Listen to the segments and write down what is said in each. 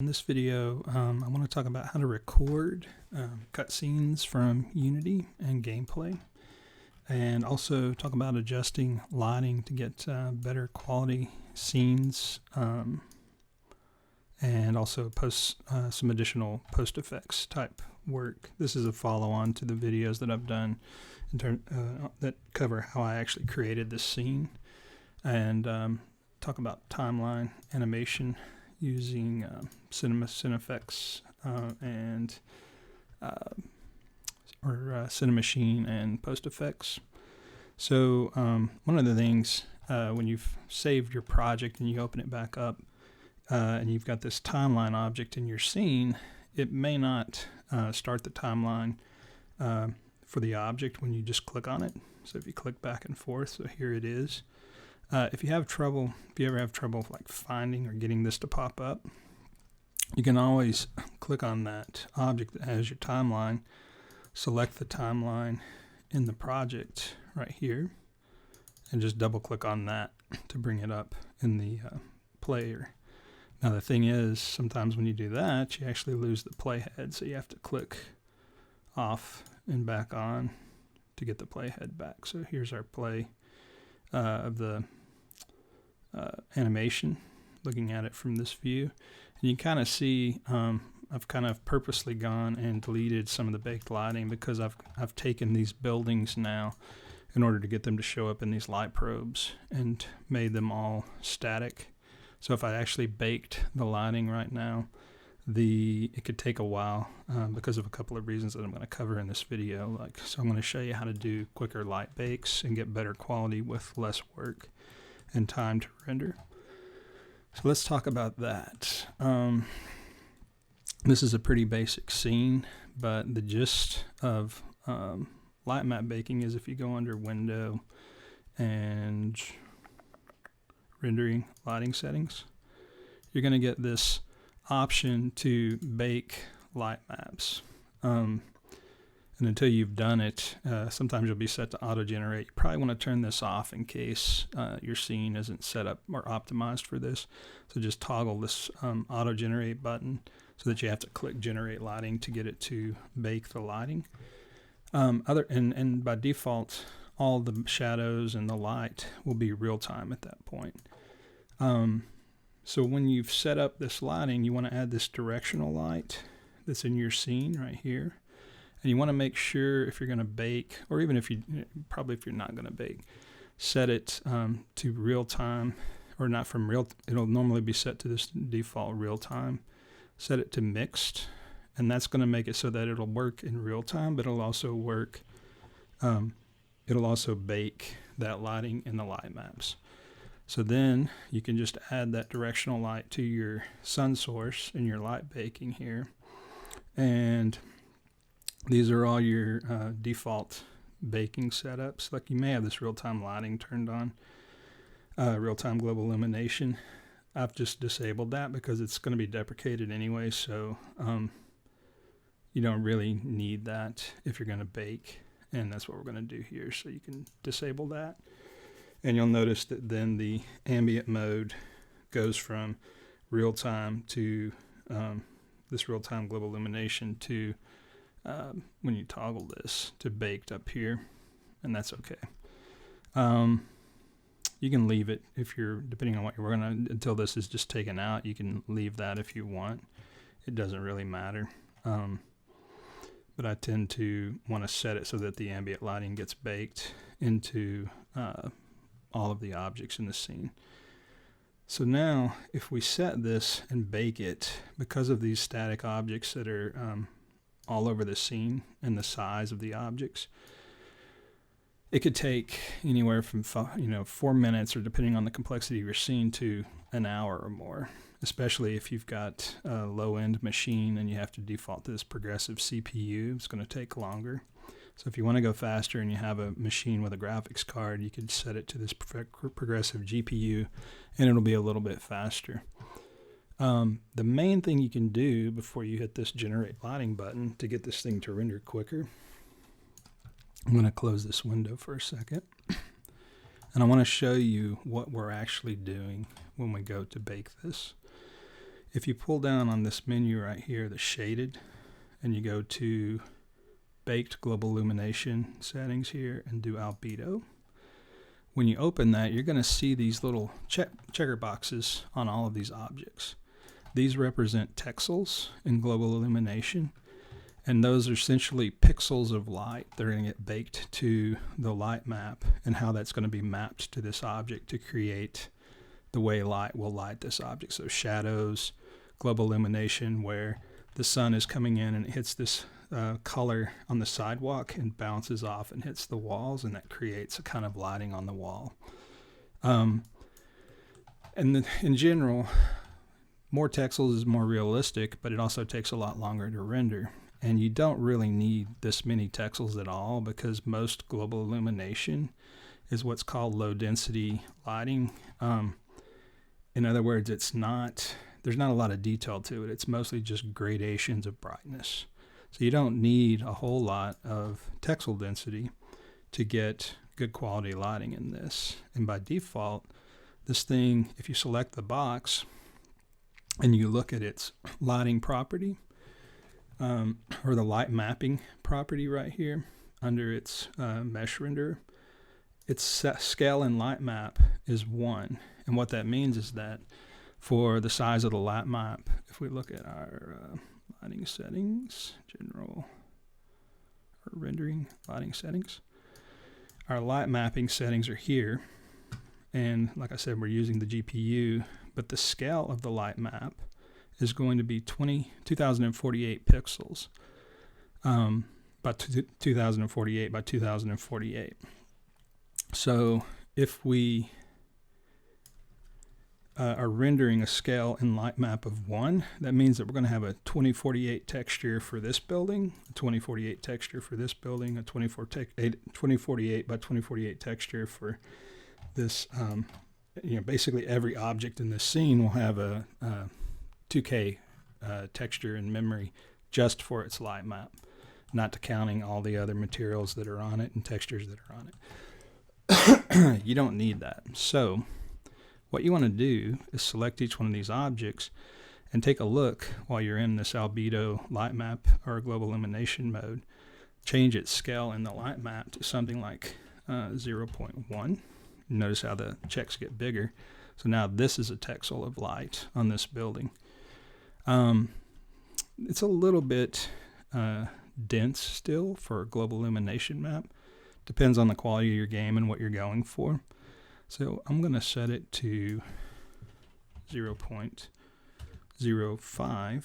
In this video, I want to talk about how to record cutscenes from Unity and gameplay, and also talk about adjusting lighting to get better quality scenes, and also post some additional post effects type work. This is a follow-on to the videos that I've done that cover how I actually created this scene, and talk about timeline animation using Cinefex and Cinemachine and Post Effects. So one of the things when you've saved your project and you open it back up and you've got this timeline object in your scene, it may not start the timeline for the object when you just click on it. So if you click back and forth, so here it is. If you ever have trouble like finding or getting this to pop up, you can always click on that object that has your timeline, select the timeline in the project right here, and just double click on that to bring it up in the player. Now the thing is, sometimes when you do that, you actually lose the playhead, so you have to click off and back on to get the playhead back. So here's our play of the animation, looking at it from this view, and you kind of see I've kind of purposely gone and deleted some of the baked lighting because I've taken these buildings now in order to get them to show up in these light probes and made them all static. So if I actually baked the lighting right now, it could take a while because of a couple of reasons that I'm going to cover in this video. So I'm going to show you how to do quicker light bakes and get better quality with less work and time to render. So let's talk about that. This is a pretty basic scene, but the gist of light map baking is if you go under Window and Rendering Lighting Settings, you're going to get this option to bake light maps. And until you've done it, sometimes you'll be set to auto-generate. You probably want to turn this off in case your scene isn't set up or optimized for this. So just toggle this auto-generate button so that you have to click generate lighting to get it to bake the lighting. And by default, all the shadows and the light will be real-time at that point. So when you've set up this lighting, you want to add this directional light that's in your scene right here. And you want to make sure if you're going to bake, or even if you're not going to bake, set it to real time, or not from real. It'll normally be set to this default real time. Set it to mixed, and that's going to make it so that it'll work in real time, but it'll also work. It'll also bake that lighting in the light maps. So then you can just add that directional light to your sun source in your light baking here, and these are all your default baking setups. Like you may have this real-time lighting turned on, real-time global illumination. I've just disabled that because it's going to be deprecated anyway, so you don't really need that if you're going to bake, and that's what we're going to do here. So you can disable that, and you'll notice that then the ambient mode goes from real-time to this real-time global illumination to when you toggle this to baked up here, and that's okay. You can leave it if you're, depending on what you're working on, until this is just taken out. You can leave that if you want. It doesn't really matter. But I tend to want to set it so that the ambient lighting gets baked into all of the objects in the scene. So now if we set this and bake it, because of these static objects that are all over the scene and the size of the objects, it could take anywhere from 4 minutes, or depending on the complexity of your scene, to an hour or more, especially if you've got a low-end machine and you have to default to this progressive CPU. It's going to take longer. So if you want to go faster and you have a machine with a graphics card, you could set it to this progressive GPU and it'll be a little bit faster. The main thing you can do before you hit this generate lighting button to get this thing to render quicker, I'm going to close this window for a second, and I want to show you what we're actually doing when we go to bake this. If you pull down on this menu right here, the shaded, and you go to baked global illumination settings here and do albedo, when you open that, you're going to see these little checker boxes on all of these objects. These represent texels in global illumination, and those are essentially pixels of light that are going to get baked to the light map and how that's going to be mapped to this object to create the way light will light this object. So shadows, global illumination, where the sun is coming in and it hits this color on the sidewalk and bounces off and hits the walls, and that creates a kind of lighting on the wall. In general, more texels is more realistic, but it also takes a lot longer to render. And you don't really need this many texels at all, because most global illumination is what's called low density lighting. In other words, there's not a lot of detail to it. It's mostly just gradations of brightness. So you don't need a whole lot of texel density to get good quality lighting in this. And by default, this thing, if you select the box and you look at its lighting property, or the light mapping property right here under its mesh renderer, its scale and light map is 1. And what that means is that for the size of the light map, if we look at our lighting settings, general or rendering lighting settings, our light mapping settings are here. And like I said, we're using the GPU, but the scale of the light map is going to be 2048 pixels by 2048 by 2048. So if we are rendering a scale and light map of 1, that means that we're going to have a 2048 texture for this building, a 2048 texture for this building, a 2048 by 2048 texture for this. Basically every object in this scene will have a 2K texture in memory just for its light map, not counting all the other materials that are on it and textures that are on it. You don't need that. So what you want to do is select each one of these objects and take a look while you're in this albedo light map or global illumination mode. Change its scale in the light map to something like 0.1. Notice how the checks get bigger. So now this is a texel of light on this building. It's a little bit dense still for a global illumination map. Depends on the quality of your game and what you're going for. So I'm going to set it to 0.05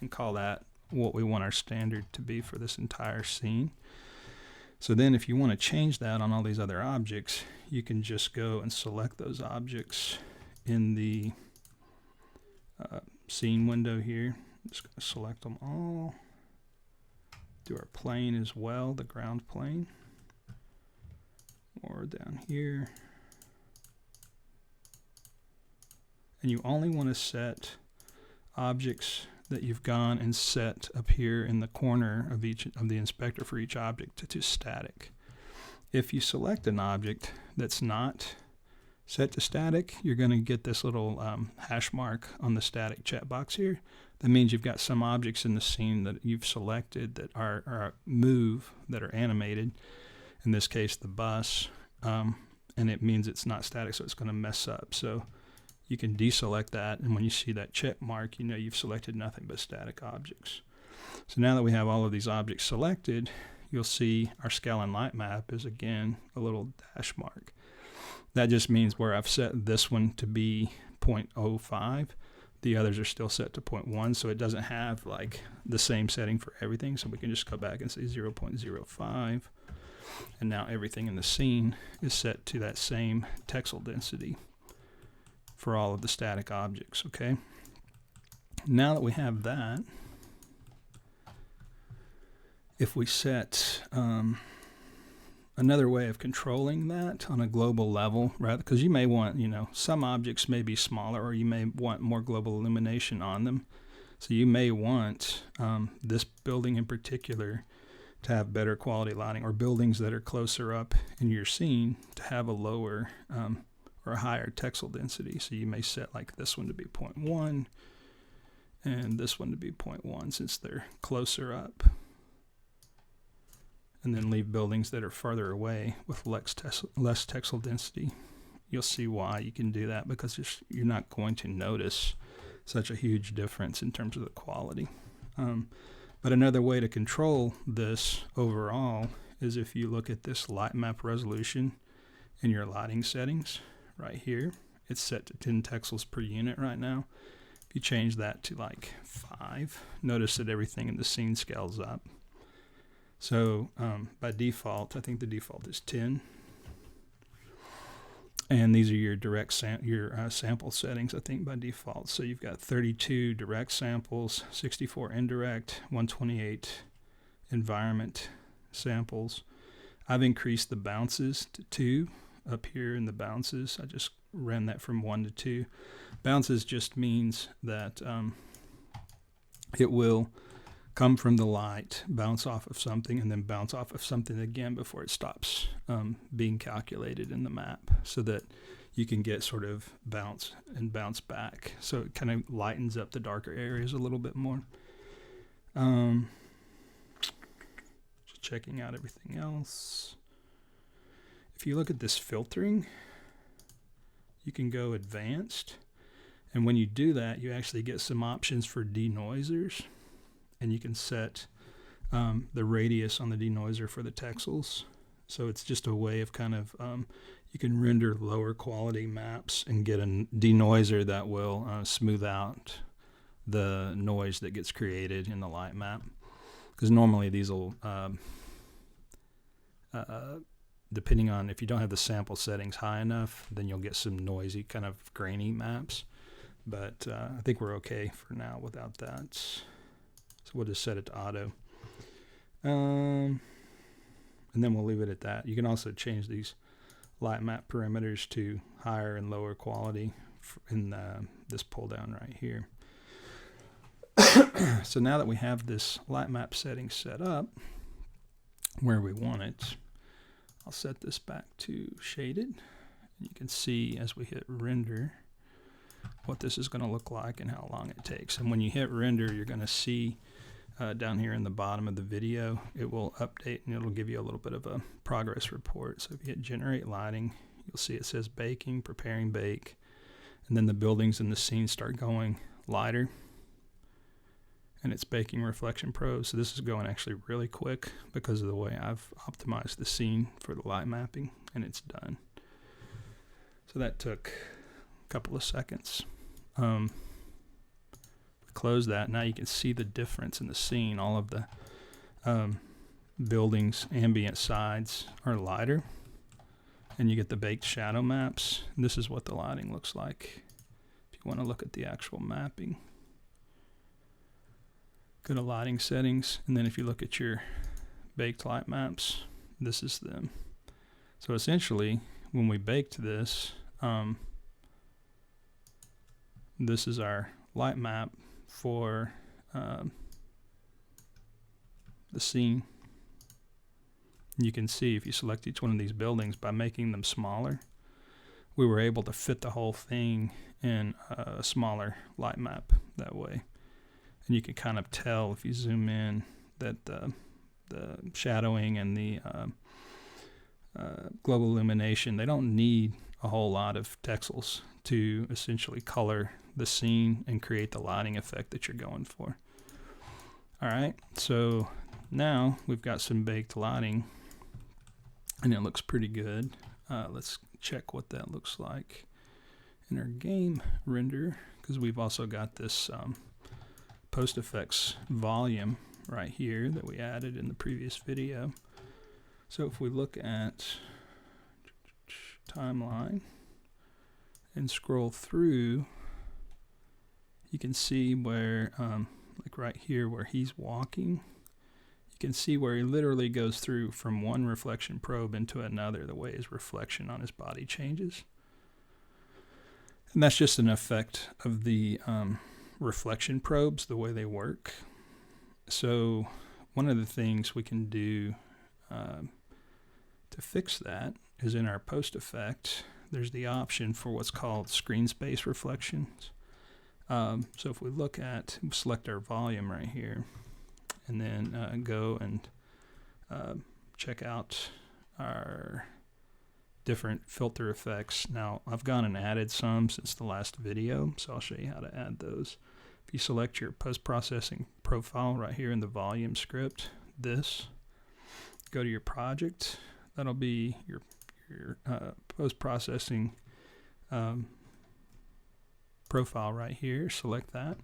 and call that what we want our standard to be for this entire scene. So then if you want to change that on all these other objects, you can just go and select those objects in the scene window here. I'm just going to select them all. Do our plane as well, the ground plane. Or down here. And you only want to set objects that you've gone and set up here in the corner of each of the inspector for each object to static. If you select an object that's not set to static, you're going to get this little hash mark on the static checkbox here. That means you've got some objects in the scene that you've selected that are move, that are animated. In this case, the bus, and it means it's not static, so it's going to mess up. So you can deselect that, and when you see that check mark, you know you've selected nothing but static objects. So now that we have all of these objects selected, you'll see our scale and light map is again a little dash mark. That just means where I've set this one to be 0.05, the others are still set to 0.1, so it doesn't have like the same setting for everything. So we can just go back and say 0.05, and now everything in the scene is set to that same texel density for all of the static objects. Okay, now that we have that, if we set another way of controlling that on a global level, rather, because you may want, some objects may be smaller, or you may want more global illumination on them. So you may want this building in particular to have better quality lighting, or buildings that are closer up in your scene to have a lower or a higher texel density. So you may set like this one to be 0.1, and this one to be 0.1 since they're closer up. And then leave buildings that are farther away with less Texel density. You'll see why you can do that, because you're not going to notice such a huge difference in terms of the quality. But another way to control this overall is if you look at this light map resolution in your lighting settings right here. It's set to 10 texels per unit right now. If you change that to like 5, notice that everything in the scene scales up. So by default, I think the default is 10. And these are your direct sample settings, I think, by default. So you've got 32 direct samples, 64 indirect, 128 environment samples. I've increased the bounces to 2 up here in the bounces. I just ran that from 1 to 2. Bounces just means that it will come from the light, bounce off of something, and then bounce off of something again before it stops being calculated in the map, so that you can get sort of bounce and bounce back. So it kind of lightens up the darker areas a little bit more. Just checking out everything else. If you look at this filtering, you can go advanced. And when you do that, you actually get some options for denoisers. And you can set the radius on the denoiser for the texels. So it's just a way of kind of, you can render lower quality maps and get a denoiser that will smooth out the noise that gets created in the light map. Because normally these will, depending on if you don't have the sample settings high enough, then you'll get some noisy, kind of grainy maps. But I think we're okay for now without that. So we'll just set it to auto. And then we'll leave it at that. You can also change these light map parameters to higher and lower quality in this pull down right here. So now that we have this light map setting set up where we want it, I'll set this back to shaded. You can see as we hit render what this is going to look like and how long it takes. And when you hit render, you're going to see down here in the bottom of the video, it will update and it'll give you a little bit of a progress report. So if you hit generate lighting, you'll see it says baking, preparing bake, and then the buildings in the scene start going lighter, and it's baking reflection probes. So this is going actually really quick because of the way I've optimized the scene for the light mapping, and it's done. So that took a couple of seconds. Close that. Now you can see the difference in the scene. All of the buildings' ambient sides are lighter, and you get the baked shadow maps. And this is what the lighting looks like if you want to look at the actual mapping. Go to lighting settings, and then if you look at your baked light maps, this is them. So essentially, when we baked this, this is our light map for the scene. You can see if you select each one of these buildings, by making them smaller, we were able to fit the whole thing in a smaller light map that way. And you can kind of tell if you zoom in that the shadowing and the global illumination, they don't need a whole lot of texels to essentially color the scene and create the lighting effect that you're going for. All right, so now we've got some baked lighting and it looks pretty good. Let's check what that looks like in our game render, because we've also got this post effects volume right here that we added in the previous video. So if we look at timeline and scroll through, you can see where, like right here where he's walking, you can see where he literally goes through from one reflection probe into another, the way his reflection on his body changes. And that's just an effect of the reflection probes, the way they work. So one of the things we can do to fix that is in our post effect, there's the option for what's called Screenspace reflections. So if we look at, select our volume right here, and then go and check out our different filter effects. Now, I've gone and added some since the last video, so I'll show you how to add those. If you select your post-processing profile right here in the volume script, go to your project. That'll be your post-processing profile right here. Select that.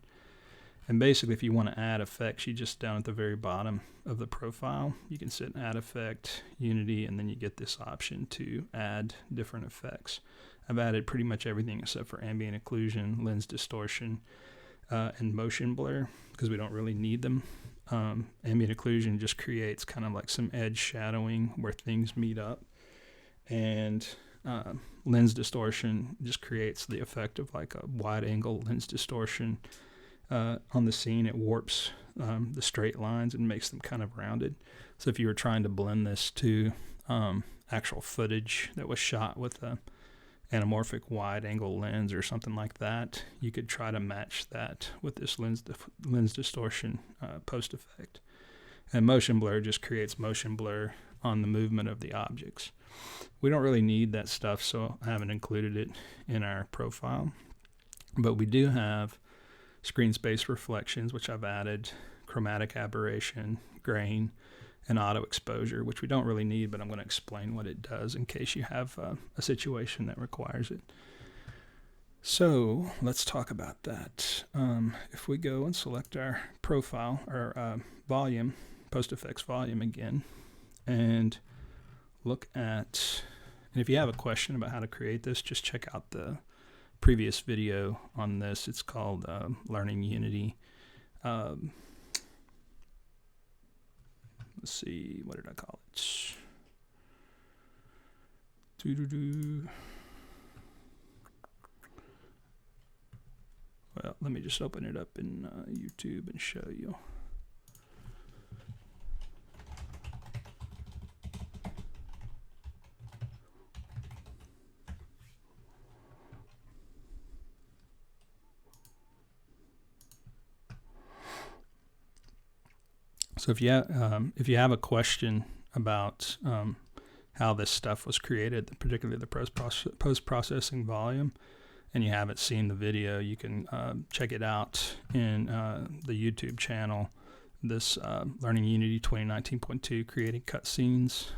And basically, if you want to add effects, you just down at the very bottom of the profile, you can set add effect, unity, and then you get this option to add different effects. I've added pretty much everything except for ambient occlusion, lens distortion, and motion blur, because we don't really need them. Ambient occlusion just creates kind of like some edge shadowing where things meet up. And lens distortion just creates the effect of like a wide angle lens distortion on the scene. It warps the straight lines and makes them kind of rounded. So if you were trying to blend this to actual footage that was shot with a anamorphic wide angle lens or something like that, you could try to match that with this lens distortion post effect. And motion blur just creates motion blur on the movement of the objects. We don't really need that stuff, so I haven't included it in our profile. But we do have Screenspace reflections, which I've added, chromatic aberration, grain, and auto exposure, which we don't really need, but I'm going to explain what it does in case you have a situation that requires it. So let's talk about that. If we go and select our profile, or volume, post effects volume again, and look at, and if you have a question about how to create this, just check out the previous video on this. It's called Learning Unity. Let's see, what did I call it? Well, let me just open it up in YouTube and show you. So if you have a question about how this stuff was created, particularly the post-processing volume, and you haven't seen the video, you can check it out in the YouTube channel. This Learning Unity 2019.2, creating cutscenes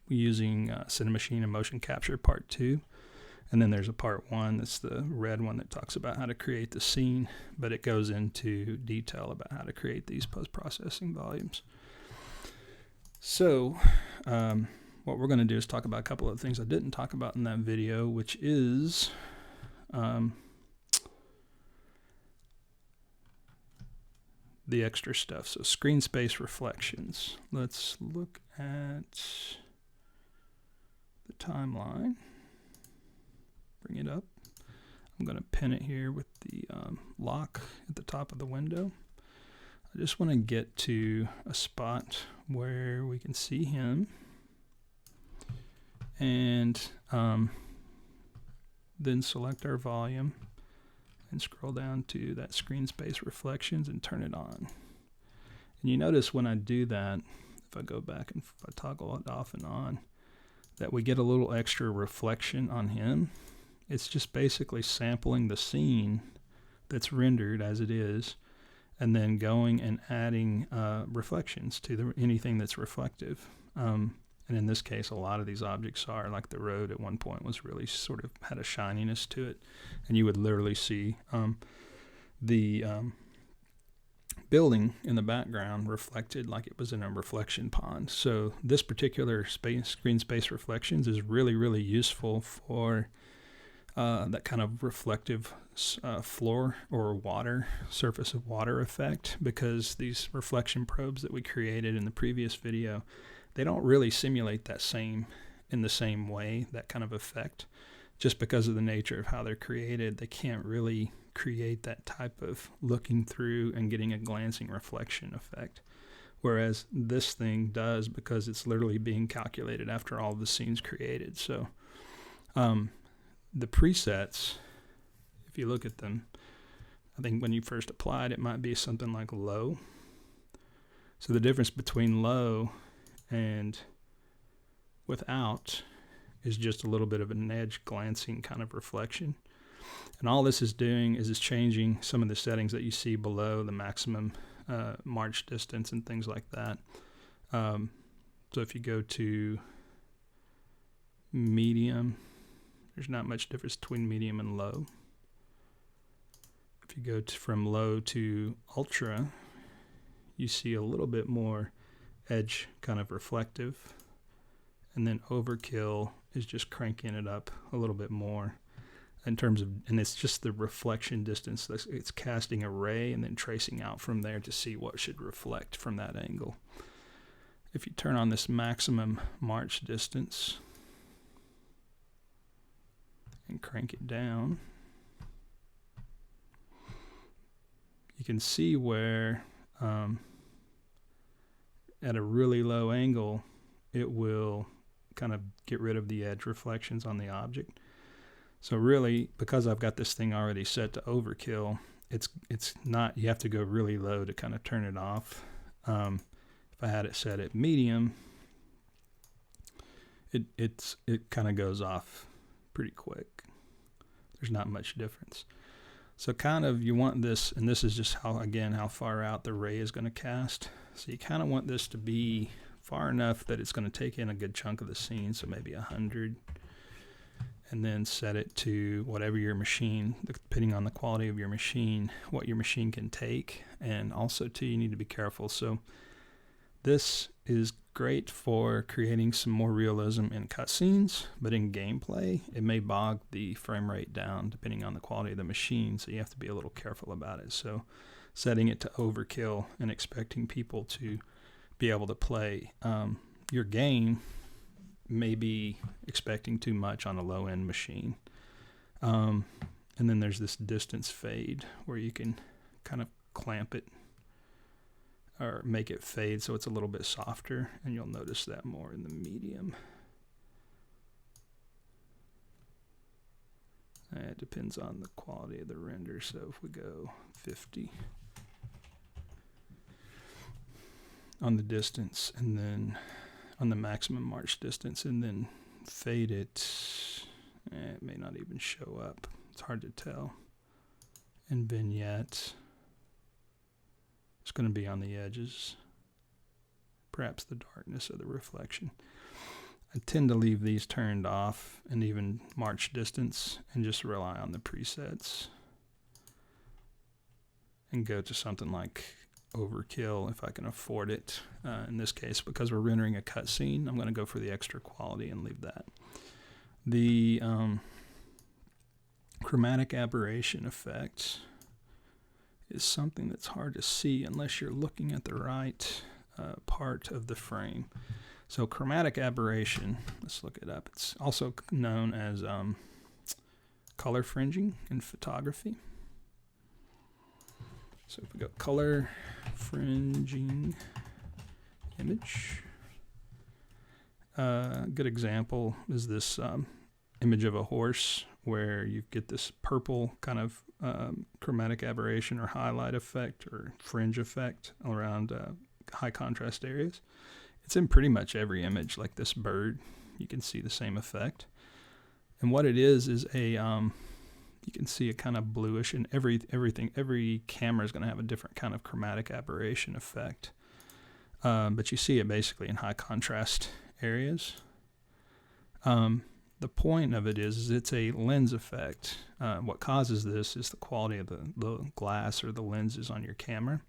using Cinemachine and motion capture part 2. And then there's a part 1, that's the red one, that talks about how to create the scene, but it goes into detail about how to create these post-processing volumes. So what we're going to do is talk about a couple of things I didn't talk about in that video, which is the extra stuff. So Screenspace reflections. Let's look at the timeline. Bring it up. I'm going to pin it here with the lock at the top of the window. I just want to get to a spot where we can see him, and then select our volume and scroll down to that Screenspace reflections and turn it on. And you notice when I do that, if I go back and if I toggle it off and on, that we get a little extra reflection on him. It's just basically sampling the scene that's rendered as it is, and then going and adding reflections to anything that's reflective. And in this case, a lot of these objects are, like the road at one point was really sort of had a shininess to it, and you would literally see the building in the background reflected like it was in a reflection pond. So this particular Screenspace reflections is really, really useful for that kind of reflective floor or water, surface of water effect, because these reflection probes that we created in the previous video, they don't really simulate that in the same way, that kind of effect. Just because of the nature of how they're created, they can't really create that type of looking through and getting a glancing reflection effect. Whereas this thing does, because it's literally being calculated after all the scenes created. So the presets, if you look at them, I think when you first applied, it might be something like low. So the difference between low and without is just a little bit of an edge glancing kind of reflection. And all this is doing is it's changing some of the settings that you see below, the maximum march distance and things like that. So if you go to medium, there's not much difference between medium and low. If you go from low to ultra, you see a little bit more edge kind of reflective. And then overkill is just cranking it up a little bit more in terms of, and it's just the reflection distance. It's casting a ray and then tracing out from there to see what should reflect from that angle. If you turn on this maximum march distance and crank it down, you can see where at a really low angle it will kind of get rid of the edge reflections on the object. So really, because I've got this thing already set to overkill, it's not, you have to go really low to kind of turn it off. If I had it set at medium, it kind of goes off pretty quick. There's not much difference. So kind of you want this, and this is just how, again, how far out the ray is going to cast. So you kind of want this to be far enough that it's going to take in a good chunk of the scene, so maybe 100, and then set it to whatever your machine, depending on the quality of your machine, what your machine can take. And also too, you need to be careful. So this is great for creating some more realism in cutscenes, but in gameplay, it may bog the frame rate down depending on the quality of the machine, so you have to be a little careful about it. So setting it to overkill and expecting people to be able to play your game may be expecting too much on a low-end machine. And then there's this distance fade where you can kind of clamp it or make it fade so it's a little bit softer, and you'll notice that more in the medium. It depends on the quality of the render, so if we go 50 on the distance, and then on the maximum march distance, and then fade it, it may not even show up. It's hard to tell. And vignette, it's going to be on the edges, perhaps the darkness of the reflection. I tend to leave these turned off, and even march distance, and just rely on the presets and go to something like overkill if I can afford it. In this case, because we're rendering a cutscene, I'm going to go for the extra quality and leave that. The chromatic aberration effect is something that's hard to see unless you're looking at the right part of the frame. So chromatic aberration, let's look it up. It's also known as color fringing in photography. So if we go color fringing image, a good example is this image of a horse where you get this purple kind of chromatic aberration or highlight effect or fringe effect around high contrast areas. It's in pretty much every image, like this bird. You can see the same effect. And what it is a, you can see a kind of bluish, and every camera is going to have a different kind of chromatic aberration effect. But you see it basically in high contrast areas. The point of it is it's a lens effect. What causes this is the quality of the glass or the lenses on your camera.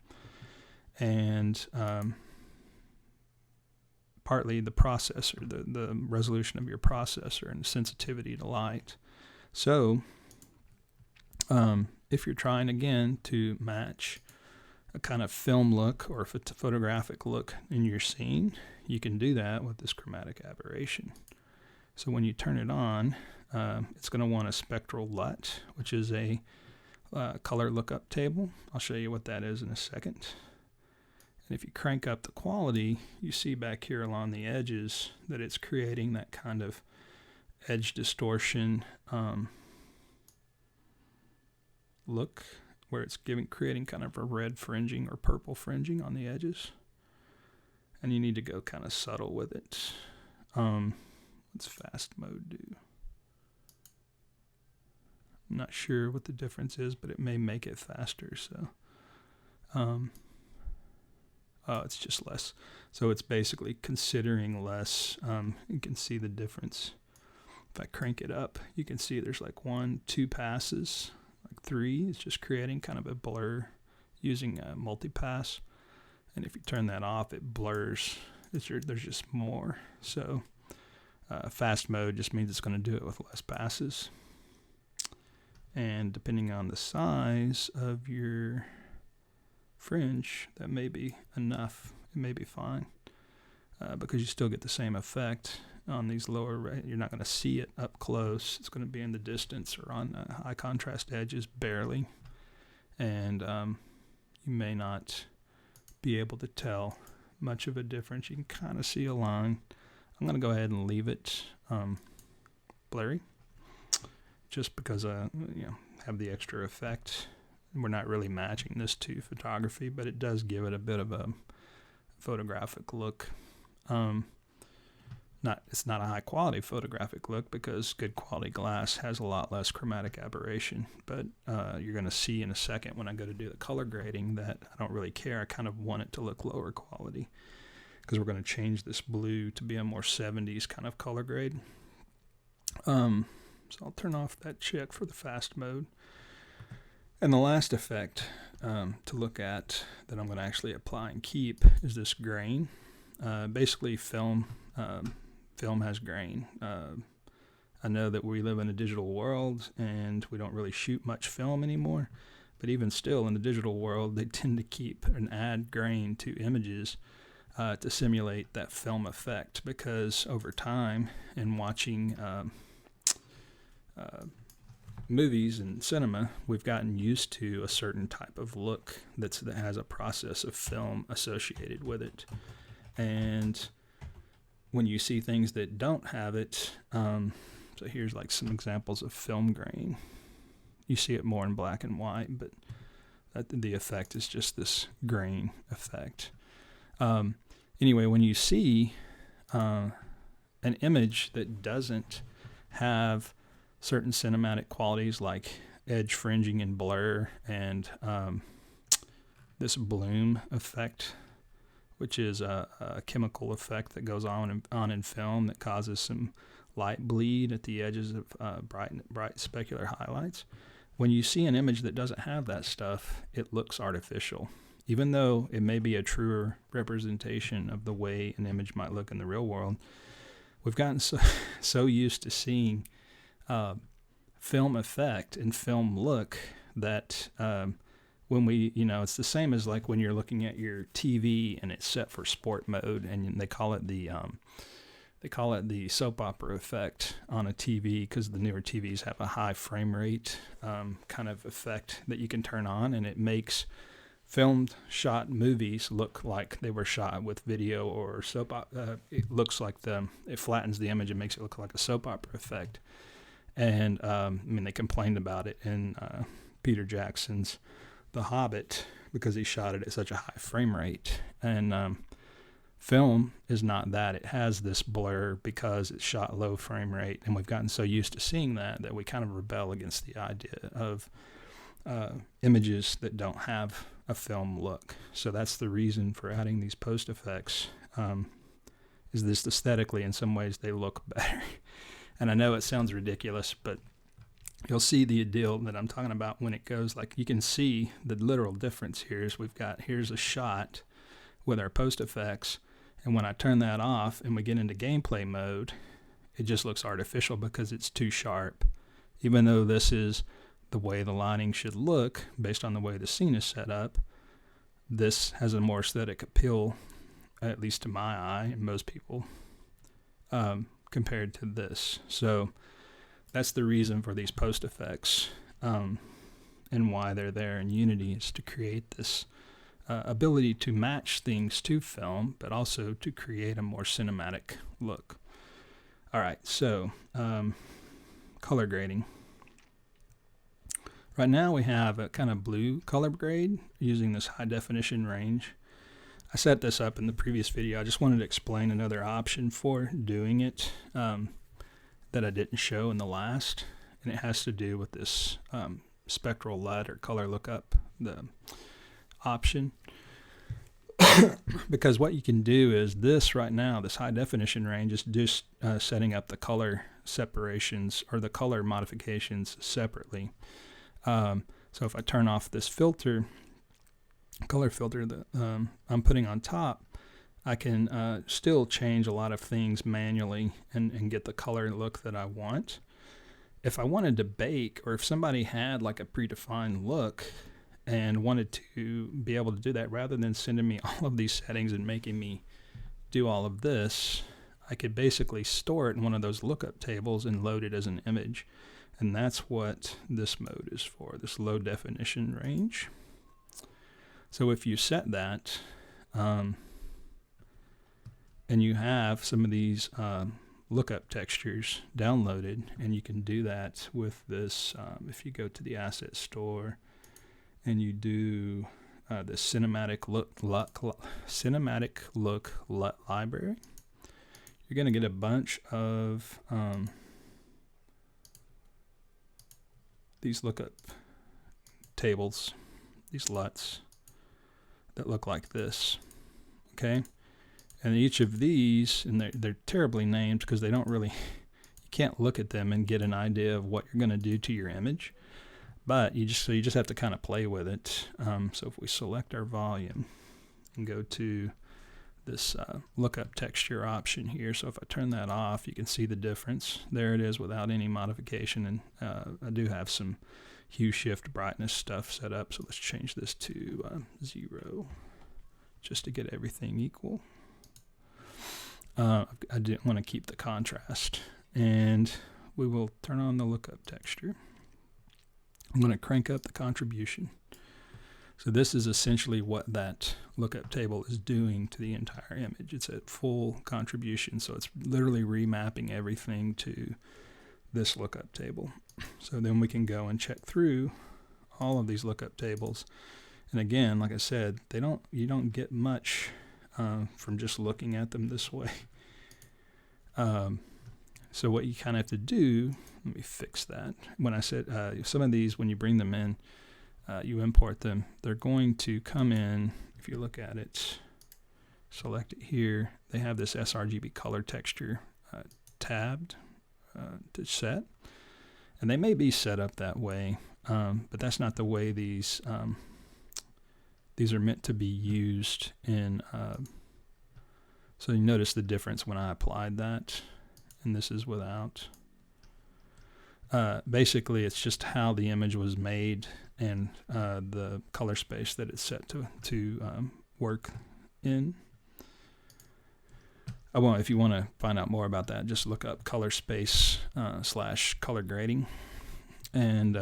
And partly the processor, the resolution of your processor and the sensitivity to light. So if you're trying, again, to match a kind of film look or photographic look in your scene, you can do that with this chromatic aberration. So when you turn it on, it's going to want a spectral LUT, which is a color lookup table. I'll show you what that is in a second. And if you crank up the quality, you see back here along the edges that it's creating that kind of edge distortion look where it's creating kind of a red fringing or purple fringing on the edges. And you need to go kind of subtle with it. What's fast mode do? I'm not sure what the difference is, but it may make it faster. So, it's just less. So it's basically considering less. You can see the difference. If I crank it up, you can see there's like 1, 2 passes, like 3. It's just creating kind of a blur using a multipass. And if you turn that off, it blurs. There's just more. So fast mode just means it's going to do it with less passes. And depending on the size of your fringe, that may be enough. It may be fine because you still get the same effect on these lower. You're not going to see it up close. It's going to be in the distance or on high contrast edges barely. And you may not be able to tell much of a difference. You can kind of see a line. I'm going to go ahead and leave it blurry, just because have the extra effect. We're not really matching this to photography, but it does give it a bit of a photographic look. It's not a high quality photographic look because good quality glass has a lot less chromatic aberration, but you're going to see in a second when I go to do the color grading that I don't really care. I kind of want it to look lower quality because we're going to change this blue to be a more 70s kind of color grade. So I'll turn off that check for the fast mode. And the last effect to look at that I'm going to actually apply and keep is this grain. Basically, film has grain. I know that we live in a digital world and we don't really shoot much film anymore, but even still in the digital world, they tend to keep and add grain to images to simulate that film effect, because over time in watching movies and cinema, we've gotten used to a certain type of look that has a process of film associated with it. And when you see things that don't have it, so here's like some examples of film grain. You see it more in black and white, but the effect is just this grain effect. Anyway, when you see an image that doesn't have certain cinematic qualities like edge fringing and blur and this bloom effect, which is a chemical effect that goes on in film that causes some light bleed at the edges of bright specular highlights. When you see an image that doesn't have that stuff, it looks artificial, even though it may be a truer representation of the way an image might look in the real world. We've gotten so used to seeing film effect and film look that when we, it's the same as like when you're looking at your TV and it's set for sport mode, and they call it the soap opera effect on a TV because the newer TVs have a high frame rate kind of effect that you can turn on, and it makes filmed shot movies look like they were shot with video or soap opera. It looks like it flattens the image and makes it look like a soap opera effect. And they complained about it in Peter Jackson's The Hobbit because he shot it at such a high frame rate. And film is not that. It has this blur because it's shot low frame rate, and we've gotten so used to seeing that we kind of rebel against the idea of images that don't have a film look. So that's the reason for adding these post effects, is this aesthetically in some ways they look better. And I know it sounds ridiculous, but you'll see the deal that I'm talking about when it goes, like, you can see the literal difference here is here's a shot with our post effects, and when I turn that off and we get into gameplay mode, it just looks artificial because it's too sharp. Even though this is the way the lighting should look based on the way the scene is set up, this has a more aesthetic appeal, at least to my eye and most people, compared to this. So that's the reason for these post effects, and why they're there in Unity, is to create this ability to match things to film, but also to create a more cinematic look. All right, so color grading. right now we have a kind of blue color grade using this high definition range. I set this up in the previous video. I just wanted to explain another option for doing it that I didn't show in the last, and it has to do with this spectral LUT or color lookup, the option. Because what you can do is this right now, this high definition range is just setting up the color separations or the color modifications separately. So if I turn off this filter, color filter that I'm putting on top, I can still change a lot of things manually and get the color look that I want. If I wanted to bake, or if somebody had like a predefined look and wanted to be able to do that, rather than sending me all of these settings and making me do all of this, I could basically store it in one of those lookup tables and load it as an image. And that's what this mode is for, this low definition range. So if you set that, and you have some of these lookup textures downloaded, and you can do that with this, if you go to the asset store, and you do the cinematic look LUT library, you're going to get a bunch of these lookup tables, these LUTs that look like this. Okay, and each of these, and they're terribly named because they don't really, you can't look at them and get an idea of what you're going to do to your image. But you just have to kind of play with it. So if we select our volume and go to this lookup texture option here, so if I turn that off, you can see the difference. There it is without any modification, and I do have some hue, shift, brightness stuff set up. So let's change this to 0, just to get everything equal. I didn't want to keep the contrast, and we will turn on the lookup texture. I'm going to crank up the contribution. So this is essentially what that lookup table is doing to the entire image. It's at full contribution, so it's literally remapping everything to this lookup table. So then we can go and check through all of these lookup tables. And again, like I said, you don't get much from just looking at them this way. So what you kind of have to do, let me fix that. When I said some of these, when you bring them in, you import them, they're going to come in. If you look at it, select it here, they have this sRGB color texture tabbed to set. And they may be set up that way, but that's not the way these are meant to be used in. So you notice the difference when I applied that. And this is without. Basically, it's just how the image was made and the color space that it's set to work in. If you want to find out more about that, just look up color space / color grading, and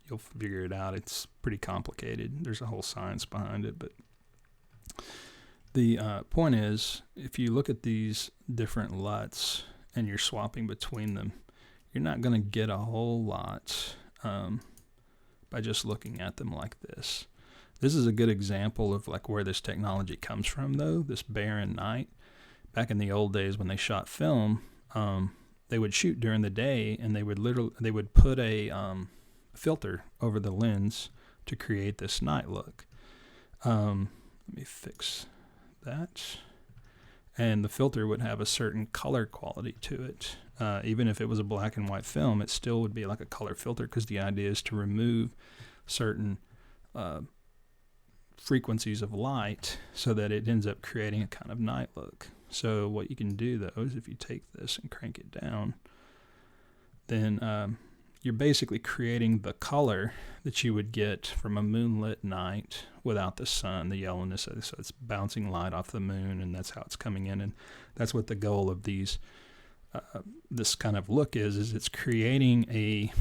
you'll figure it out. It's pretty complicated. There's a whole science behind it, but the point is, if you look at these different LUTs and you're swapping between them, you're not going to get a whole lot by just looking at them like this. This is a good example of like where this technology comes from, though, this barren night. Back in the old days when they shot film, they would shoot during the day, and they would put a filter over the lens to create this night look. Let me fix that, and the filter would have a certain color quality to it. Even if it was a black and white film, it still would be like a color filter, because the idea is to remove certain frequencies of light so that it ends up creating a kind of night look. So what you can do, though, is if you take this and crank it down, then you're basically creating the color that you would get from a moonlit night without the sun, the yellowness. So it's bouncing light off the moon, and that's how it's coming in. And that's what the goal of these, this kind of look is it's creating a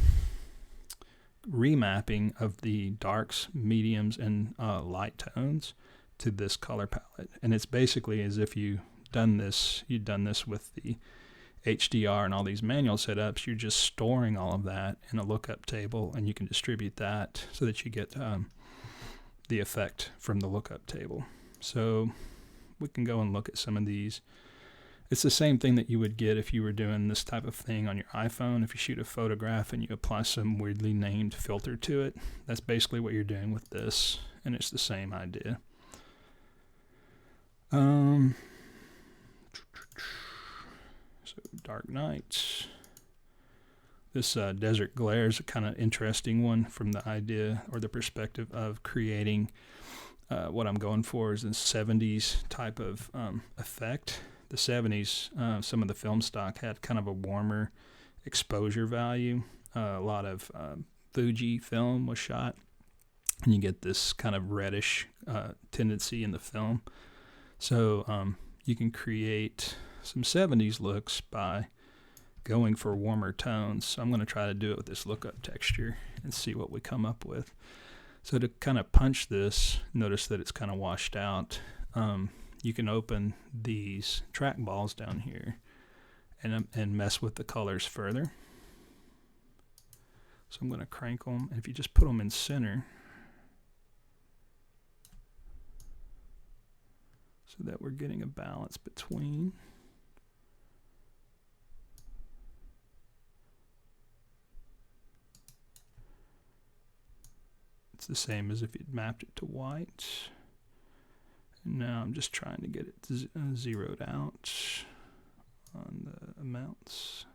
remapping of the darks, mediums, and light tones to this color palette. And it's basically as if you'd done this with the HDR and all these manual setups, you're just storing all of that in a lookup table, and you can distribute that so that you get the effect from the lookup table. So we can go and look at some of these. It's the same thing that you would get if you were doing this type of thing on your iPhone. If you shoot a photograph and you apply some weirdly named filter to it, that's basically what you're doing with this, and it's the same idea. So dark nights. This desert glare is a kind of interesting one from the idea or the perspective of creating what I'm going for is this 70s type of effect. The 70s, some of the film stock had kind of a warmer exposure value. A lot of Fuji film was shot, and you get this kind of reddish tendency in the film. So you can create some 70s looks by going for warmer tones. So I'm going to try to do it with this lookup texture and see what we come up with. So to kind of punch this, notice that it's kind of washed out. You can open these trackballs down here and mess with the colors further. So I'm going to crank them, and if you just put them in center, so that we're getting a balance between. It's the same as if you'd mapped it to white. And now I'm just trying to get it zeroed out on the amounts.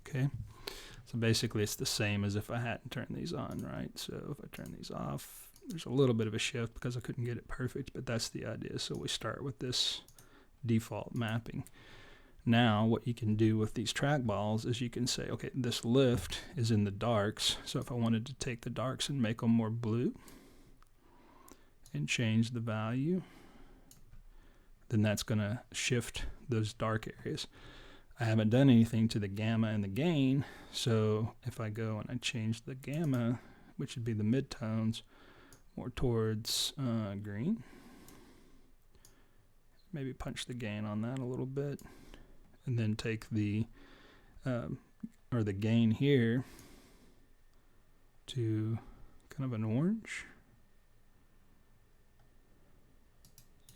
Okay. So basically it's the same as if I hadn't turned these on, right? So if I turn these off, there's a little bit of a shift because I couldn't get it perfect, but that's the idea. So we start with this default mapping. Now what you can do with these trackballs is you can say, okay, this lift is in the darks. So if I wanted to take the darks and make them more blue and change the value, then that's going to shift those dark areas. I haven't done anything to the gamma and the gain, so if I go and I change the gamma, which would be the midtones, more towards green, maybe punch the gain on that a little bit, and then take the the gain here to kind of an orange,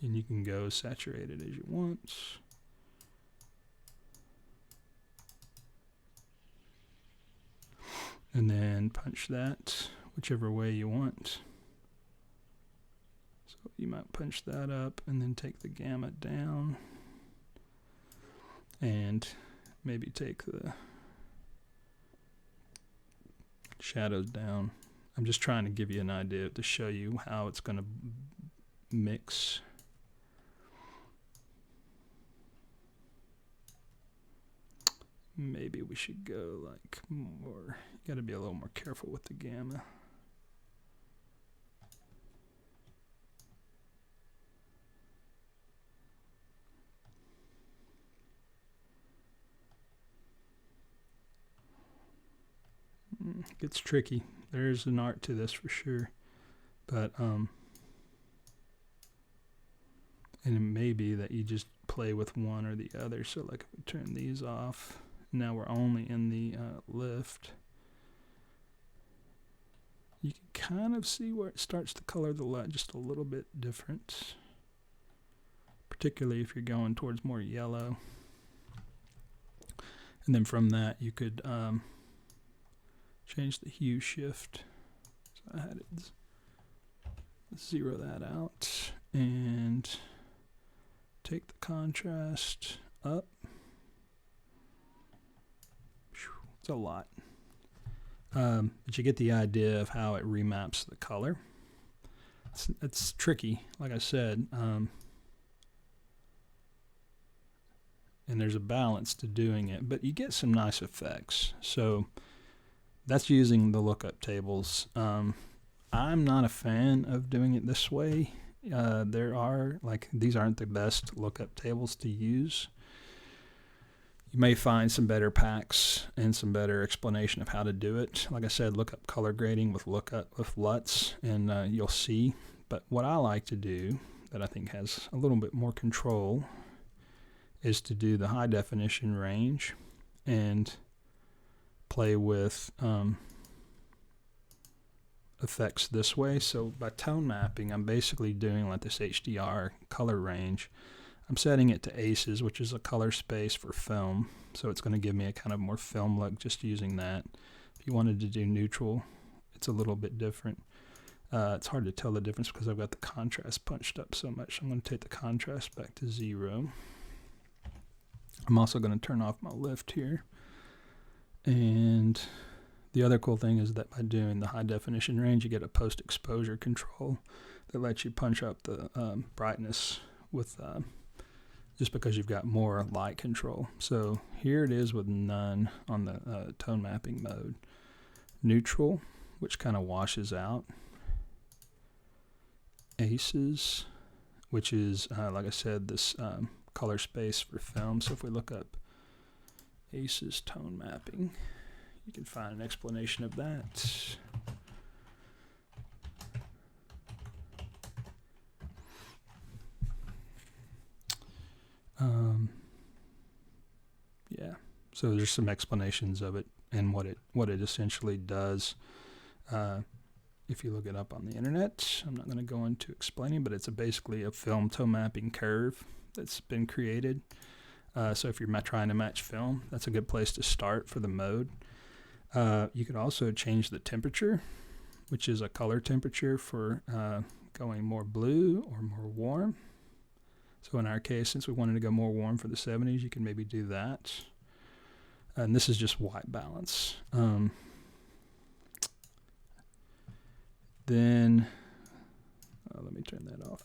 and you can go saturated as you want. And then punch that whichever way you want. So you might punch that up and then take the gamma down and maybe take the shadows down. I'm just trying to give you an idea to show you how it's going to mix. Maybe we should go like more, you got to be a little more careful with the gamma. It gets tricky. There's an art to this for sure. But and it may be that you just play with one or the other. So like if we turn these off, now we're only in the lift. You can kind of see where it starts to color the light just a little bit different, particularly if you're going towards more yellow. And then from that you could change the hue shift. So I had it, let's zero that out and take the contrast up. It's a lot. But you get the idea of how it remaps the color. It's tricky, like I said. And there's a balance to doing it, but you get some nice effects. So that's using the lookup tables. I'm not a fan of doing it this way. These aren't the best lookup tables to use. You may find some better packs and some better explanation of how to do it. Like I said, look up color grading with Luts, and you'll see. But what I like to do that I think has a little bit more control is to do the high definition range and play with effects this way. So by tone mapping, I'm basically doing like this HDR color range. I'm setting it to aces, which is a color space for film. So it's going to give me a kind of more film look just using that. If you wanted to do neutral, it's a little bit different. It's hard to tell the difference because I've got the contrast punched up so much. I'm going to take the contrast back to 0. I'm also going to turn off my lift here. And the other cool thing is that by doing the high definition range, you get a post exposure control that lets you punch up the brightness with just because you've got more light control. So here it is with none on the tone mapping mode. Neutral, which kind of washes out. Aces, which is, like I said, this color space for film. So if we look up aces tone mapping, you can find an explanation of that. Yeah, so there's some explanations of it and what it essentially does. If you look it up on the internet, I'm not going to go into explaining, but it's basically a film tone mapping curve that's been created. So if you're trying to match film, that's a good place to start for the mode. You could also change the temperature, which is a color temperature for going more blue or more warm. So in our case, since we wanted to go more warm for the 70s, you can maybe do that. And this is just white balance. Then, let me turn that off.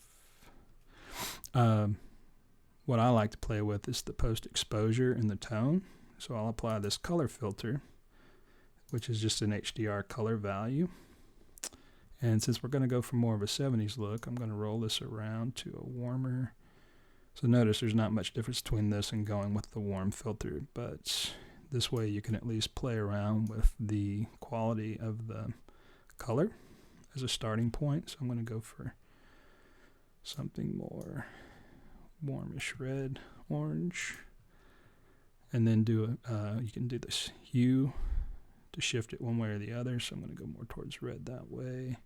What I like to play with is the post exposure and the tone. So I'll apply this color filter, which is just an HDR color value. And since we're going to go for more of a 70s look, I'm going to roll this around to a warmer. So notice there's not much difference between this and going with the warm filter, but this way you can at least play around with the quality of the color as a starting point. So I'm going to go for something more warmish red, orange, and then do you can do this hue to shift it one way or the other. So I'm going to go more towards red that way.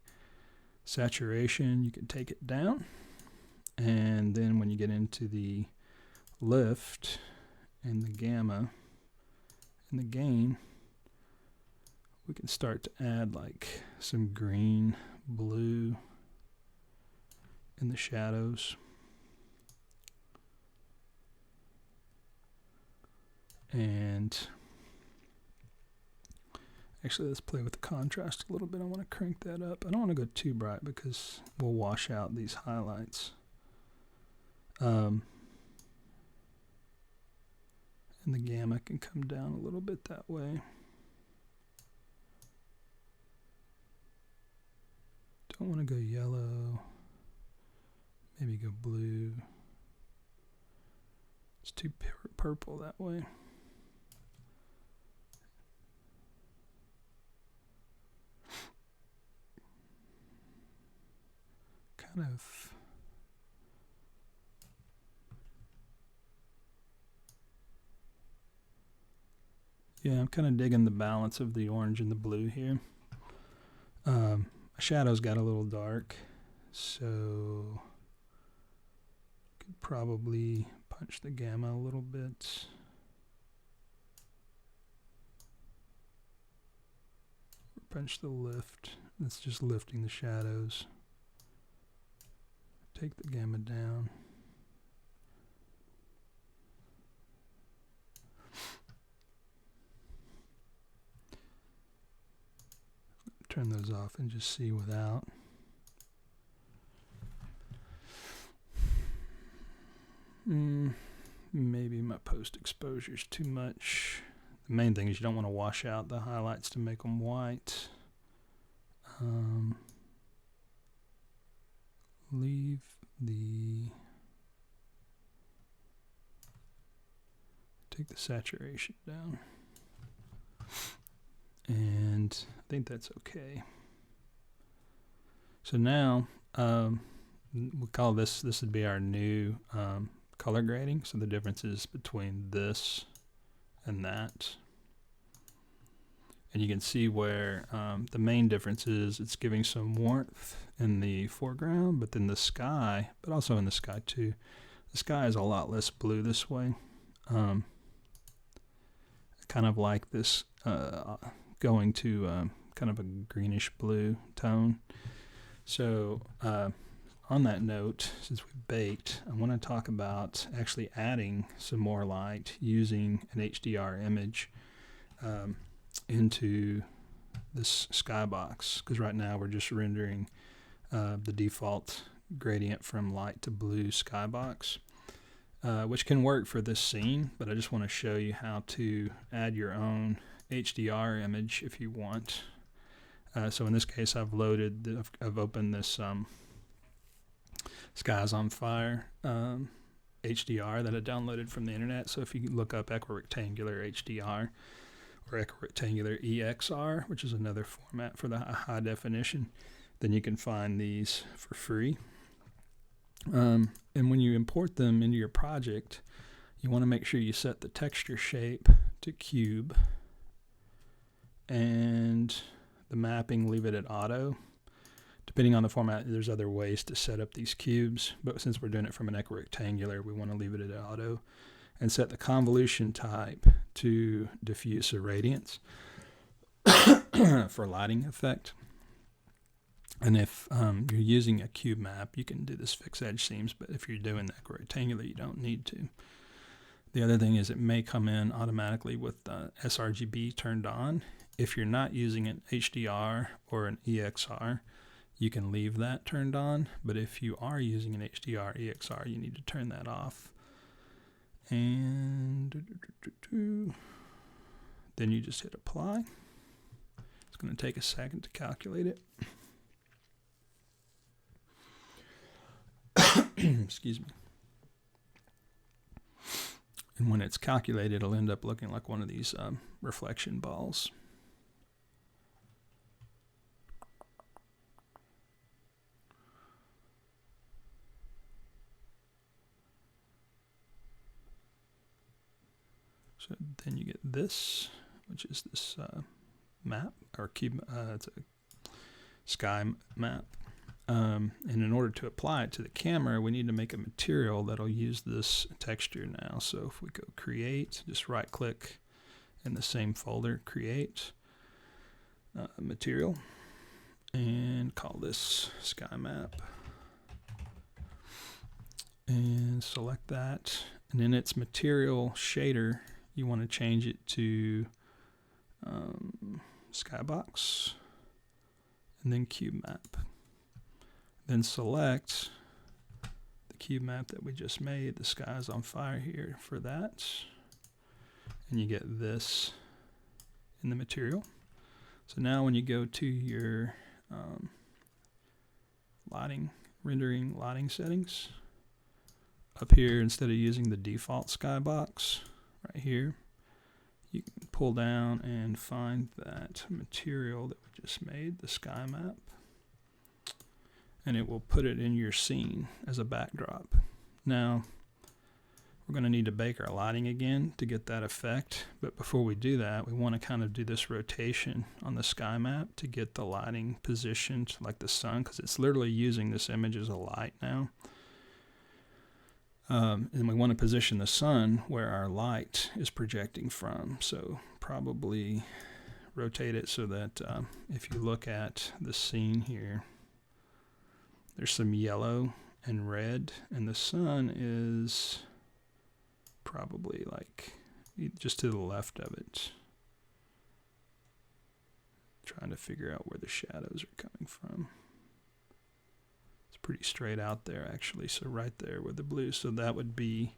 Saturation, you can take it down, and then when you get into the lift and the gamma and the gain, we can start to add like some green, blue in the shadows. And actually, let's play with the contrast a little bit. I want to crank that up. I don't want to go too bright because we'll wash out these highlights. And the gamma can come down a little bit that way. Don't want to go yellow. Maybe go blue. It's too purple that way. Kind of I'm kind of digging the balance of the orange and the blue here. My shadow's got a little dark, so could probably punch the gamma a little bit. Punch the lift. That's just lifting the shadows. Take the gamma down. Turn those off and just see without. Maybe my post exposure is too much. The main thing is you don't want to wash out the highlights to make them white. Leave take the saturation down. And I think that's okay. So now we call this would be our new color grading. So the differences between this and that. And you can see where the main difference is it's giving some warmth in the foreground, but then the sky, but also in the sky too. The sky is a lot less blue this way. Kind of like this going to kind of a greenish blue tone. So on that note, since we baked, I want to talk about actually adding some more light using an HDR image into this skybox, because right now we're just rendering the default gradient from light to blue skybox, which can work for this scene, but I just want to show you how to add your own HDR image if you want. So in this case, I've opened this Skies on Fire HDR that I downloaded from the internet. So if you look up equirectangular HDR or equirectangular EXR, which is another format for the high definition, then you can find these for free. And when you import them into your project, you want to make sure you set the texture shape to cube and the mapping, leave it at auto. Depending on the format, there's other ways to set up these cubes, but since we're doing it from an equirectangular, we want to leave it at auto and set the convolution type to diffuse irradiance for lighting effect. And if you're using a cube map, you can do this fixed edge seams, but if you're doing the equirectangular, you don't need to. The other thing is it may come in automatically with sRGB turned on. If you're not using an HDR or an EXR, you can leave that turned on, but if you are using an HDR EXR, you need to turn that off. And then you just hit apply. It's going to take a second to calculate it. Excuse me. And when it's calculated, it'll end up looking like one of these reflection balls. So then you get this, which is this map, or cube, it's a sky map. And in order to apply it to the camera, we need to make a material that'll use this texture now. So if we go create, just right click in the same folder, create material, and call this sky map. And select that. And in its material shader, you want to change it to skybox and then cube map. Then select the cube map that we just made, the Skies on Fire here for that. And you get this in the material. So now when you go to your rendering lighting settings, up here, instead of using the default skybox right here, you can pull down and find that material that we just made, the sky map, and it will put it in your scene as a backdrop. Now, we're going to need to bake our lighting again to get that effect, but before we do that, we want to kind of do this rotation on the sky map to get the lighting positioned like the sun, because it's literally using this image as a light now. And we want to position the sun where our light is projecting from. So probably rotate it so that if you look at the scene here, there's some yellow and red, and the sun is probably like just to the left of it. Trying to figure out where the shadows are coming from. Pretty straight out there actually, so right there with the blue, so that would be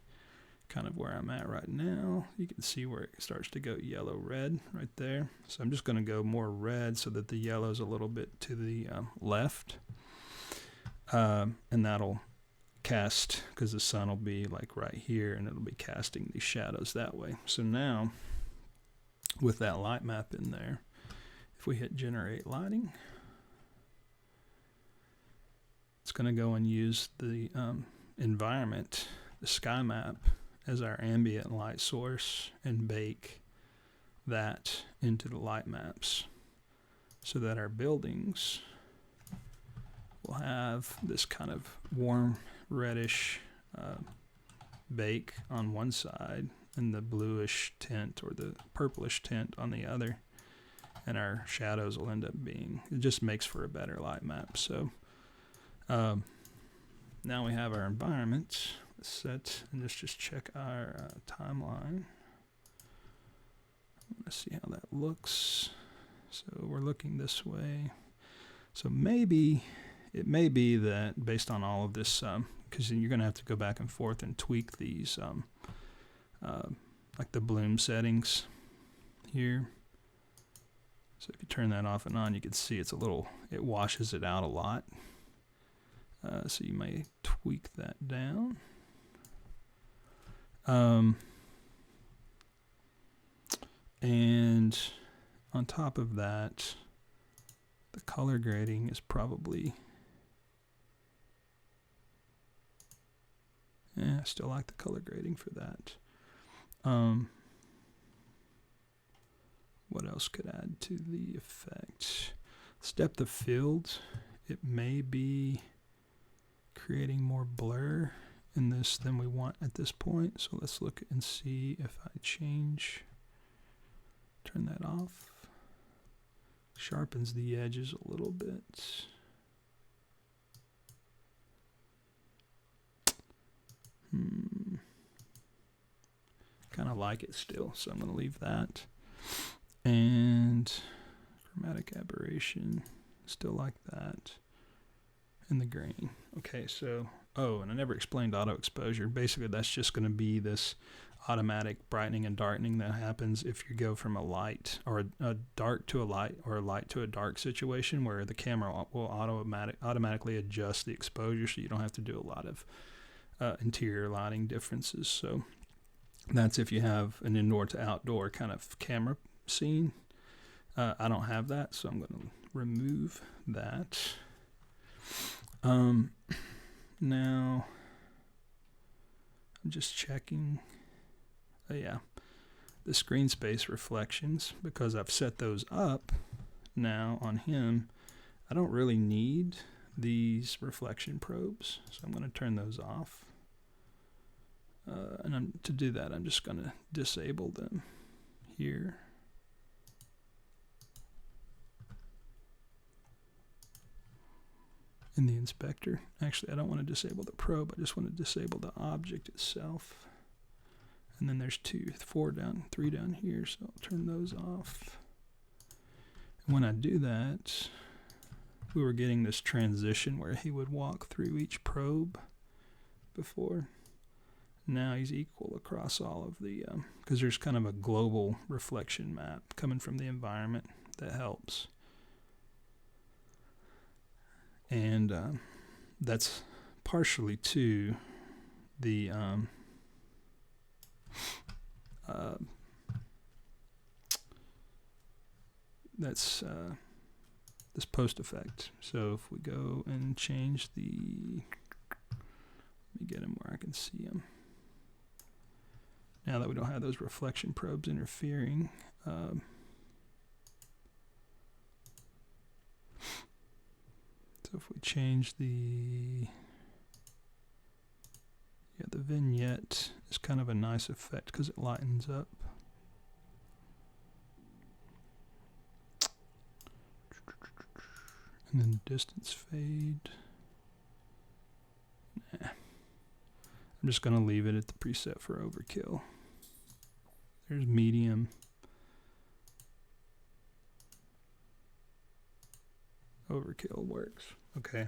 kind of where I'm at right now. You can see where it starts to go yellow red right there, so I'm just going to go more red so that the yellow is a little bit to the left, and that'll cast, because the sun will be like right here and it'll be casting these shadows that way. So now with that light map in there, if we hit generate lighting, it's going to go and use the environment, the sky map, as our ambient light source and bake that into the light maps so that our buildings will have this kind of warm reddish bake on one side and the bluish tint or the purplish tint on the other, and our shadows will end up being, it just makes for a better light map. So now we have our environment set, and let's just check our timeline. Let's see how that looks. So we're looking this way. So maybe it may be that based on all of this, because you're going to have to go back and forth and tweak these, like the bloom settings here. So if you turn that off and on, you can see it's a little, it washes it out a lot. So you may tweak that down. And on top of that, the color grading is probably, I still like the color grading for that. What else could add to the effect? Depth of field, it may be creating more blur in this than we want at this point. So let's look and see if I turn that off. Sharpens the edges a little bit. Kind of like it still, so I'm going to leave that. And chromatic aberration, still like that. And the grain. Okay, so, and I never explained auto exposure. Basically, that's just going to be this automatic brightening and darkening that happens if you go from a light or a dark to a light or a light to a dark situation, where the camera will automatically adjust the exposure, so you don't have to do a lot of interior lighting differences. So that's if you have an indoor to outdoor kind of camera scene. I don't have that, so I'm going to remove that. Now I'm just checking. Yeah, the Screenspace reflections, because I've set those up now on him. I don't really need these reflection probes, so I'm going to turn those off. And to do that, I'm just going to disable them here. In the inspector. Actually, I don't want to disable the probe. I just want to disable the object itself. And then there's 3 down here, so I'll turn those off. And when I do that, we were getting this transition where he would walk through each probe before. Now he's equal across all of the, because there's kind of a global reflection map coming from the environment that helps. And that's partially to the this post effect. So if we go and change the, let me get him where I can see him. Now that we don't have those reflection probes interfering, so if we change the vignette is kind of a nice effect because it lightens up. And then distance fade. Nah. I'm just going to leave it at the preset for overkill. There's medium. Overkill works. Okay.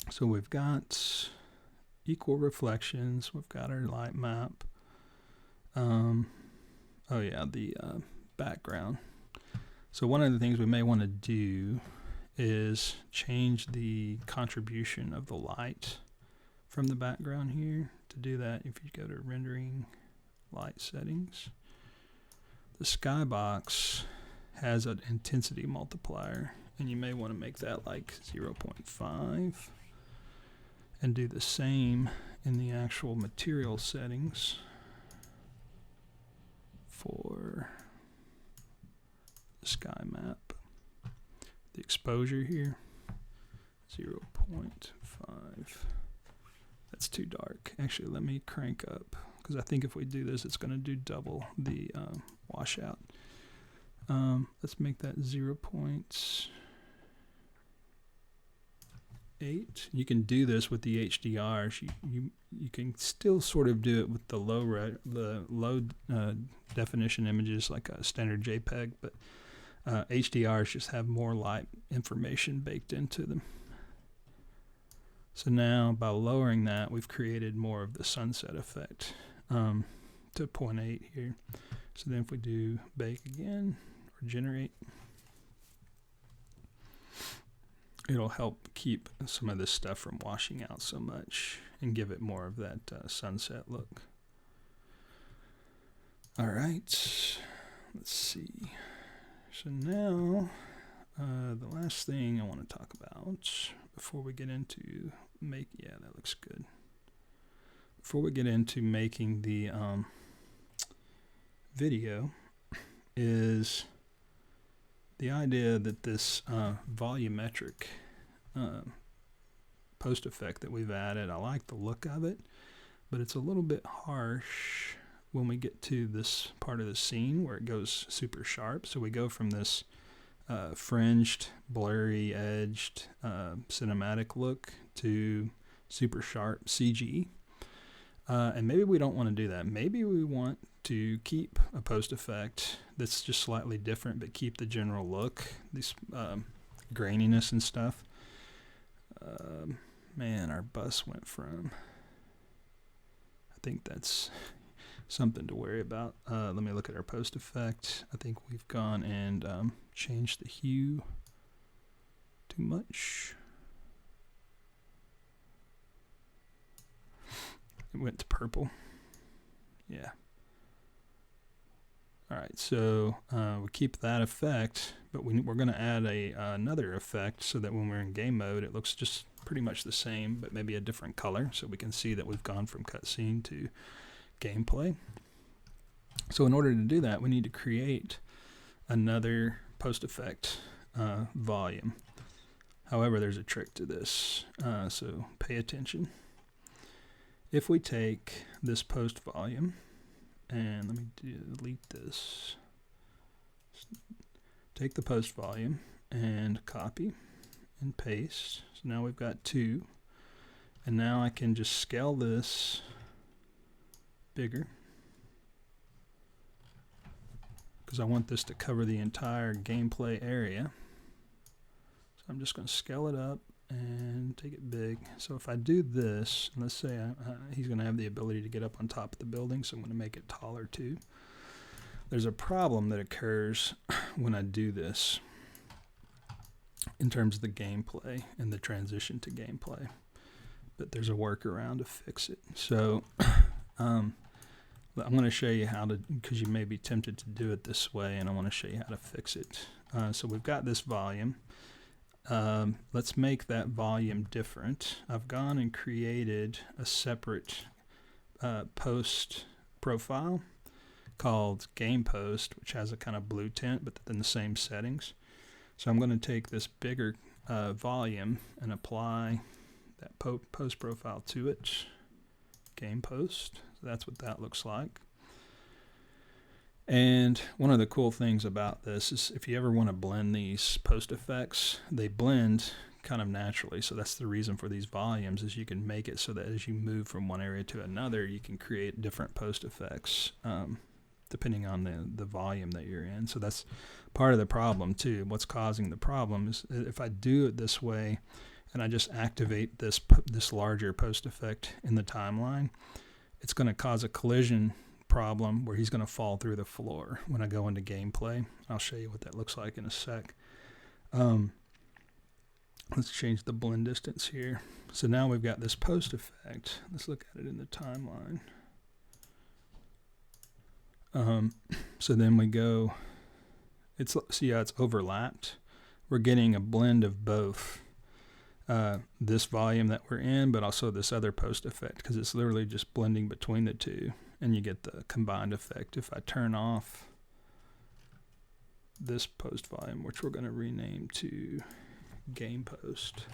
So we've got equal reflections. We've got our light map. The background. So one of the things we may want to do is change the contribution of the light from the background here. To do that, if you go to rendering light settings, the skybox has an intensity multiplier and you may want to make that like 0.5 and do the same in the actual material settings for the sky map. The exposure here, 0.5. That's too dark. Actually, let me crank up, because I think if we do this, it's going to do double the washout. Let's make that 0.8. You can do this with the HDRs. You can still sort of do it with the low definition images like a standard JPEG, but HDRs just have more light information baked into them. So now by lowering that, we've created more of the sunset effect to 0.8 here. So then if we do bake again or generate, it'll help keep some of this stuff from washing out so much and give it more of that sunset look. All right, let's see. So now the last thing I want to talk about before we get into that looks good. Before we get into making the video is the idea that this volumetric post effect that we've added. I like the look of it, but it's a little bit harsh when we get to this part of the scene where it goes super sharp. So we go from this fringed, blurry, edged, cinematic look to super sharp CG. And maybe we don't want to do that. Maybe we want to keep a post effect that's just slightly different, but keep the general look, this graininess and stuff. Man, our bus went from, I think that's something to worry about. Let me look at our post effect. I think we've gone and changed the hue too much. It went to purple. Yeah. All right, so we keep that effect, but we're going to add another effect so that when we're in game mode, it looks just pretty much the same, but maybe a different color, so we can see that we've gone from cutscene to gameplay. So in order to do that, we need to create another post effect volume. However, there's a trick to this, so pay attention. If we take this post volume, and let me delete this, take the post volume and copy and paste. So now we've got two, and now I can just scale this bigger because I want this to cover the entire gameplay area. So I'm just going to scale it up and take it big. So if I do this, let's say he's going to have the ability to get up on top of the building, so I'm going to make it taller too. There's a problem that occurs when I do this in terms of the gameplay and the transition to gameplay, but there's a workaround to fix it. So I'm going to show you how to, because you may be tempted to do it this way, and I want to show you how to fix it. So we've got this volume. Let's make that volume different. I've gone and created a separate post profile called Game Post, which has a kind of blue tint, but then the same settings. So I'm going to take this bigger volume and apply that post profile to it. Game Post. So that's what that looks like. And one of the cool things about this is if you ever want to blend these post effects, they blend kind of naturally. So that's the reason for these volumes, is you can make it so that as you move from one area to another, you can create different post effects depending on the volume that you're in. So that's part of the problem too. What's causing the problem is if I do it this way and I just activate this larger post effect in the timeline, it's going to cause a collision problem where he's going to fall through the floor when I go into gameplay. I'll show you what that looks like in a sec. Let's change the blend distance here. So now we've got this post effect. Let's look at it in the timeline. So then we go, see how it's overlapped we're getting a blend of both this volume that we're in, but also this other post effect, because it's literally just blending between the two, and you get the combined effect. If I turn off this post volume, which we're going to rename to game post,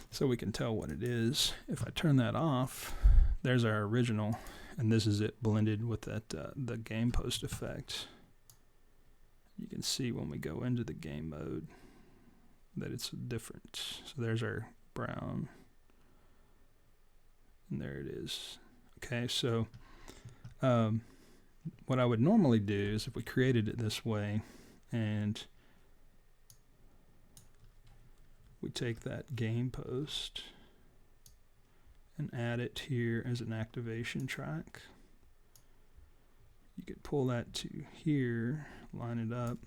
so we can tell what it is. If I turn that off, there's our original, and this is it blended with that the game post effect. You can see when we go into the game mode that it's different. So there's our brown, and there it is. Okay, so what I would normally do is, if we created it this way and we take that game post and add it here as an activation track, you could pull that to here, line it up,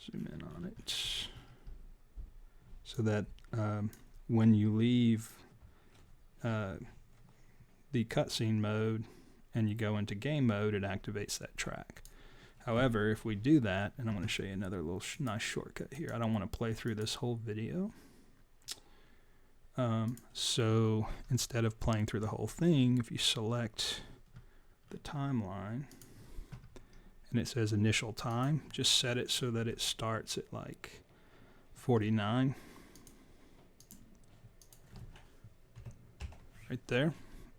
zoom in on it, so that when you leave the cutscene mode and you go into game mode, it activates that track. However, if we do that, and I'm going to show you another little nice shortcut here. I don't want to play through this whole video. So instead of playing through the whole thing, if you select the timeline and it says initial time, just set it so that it starts at like 49. Right there.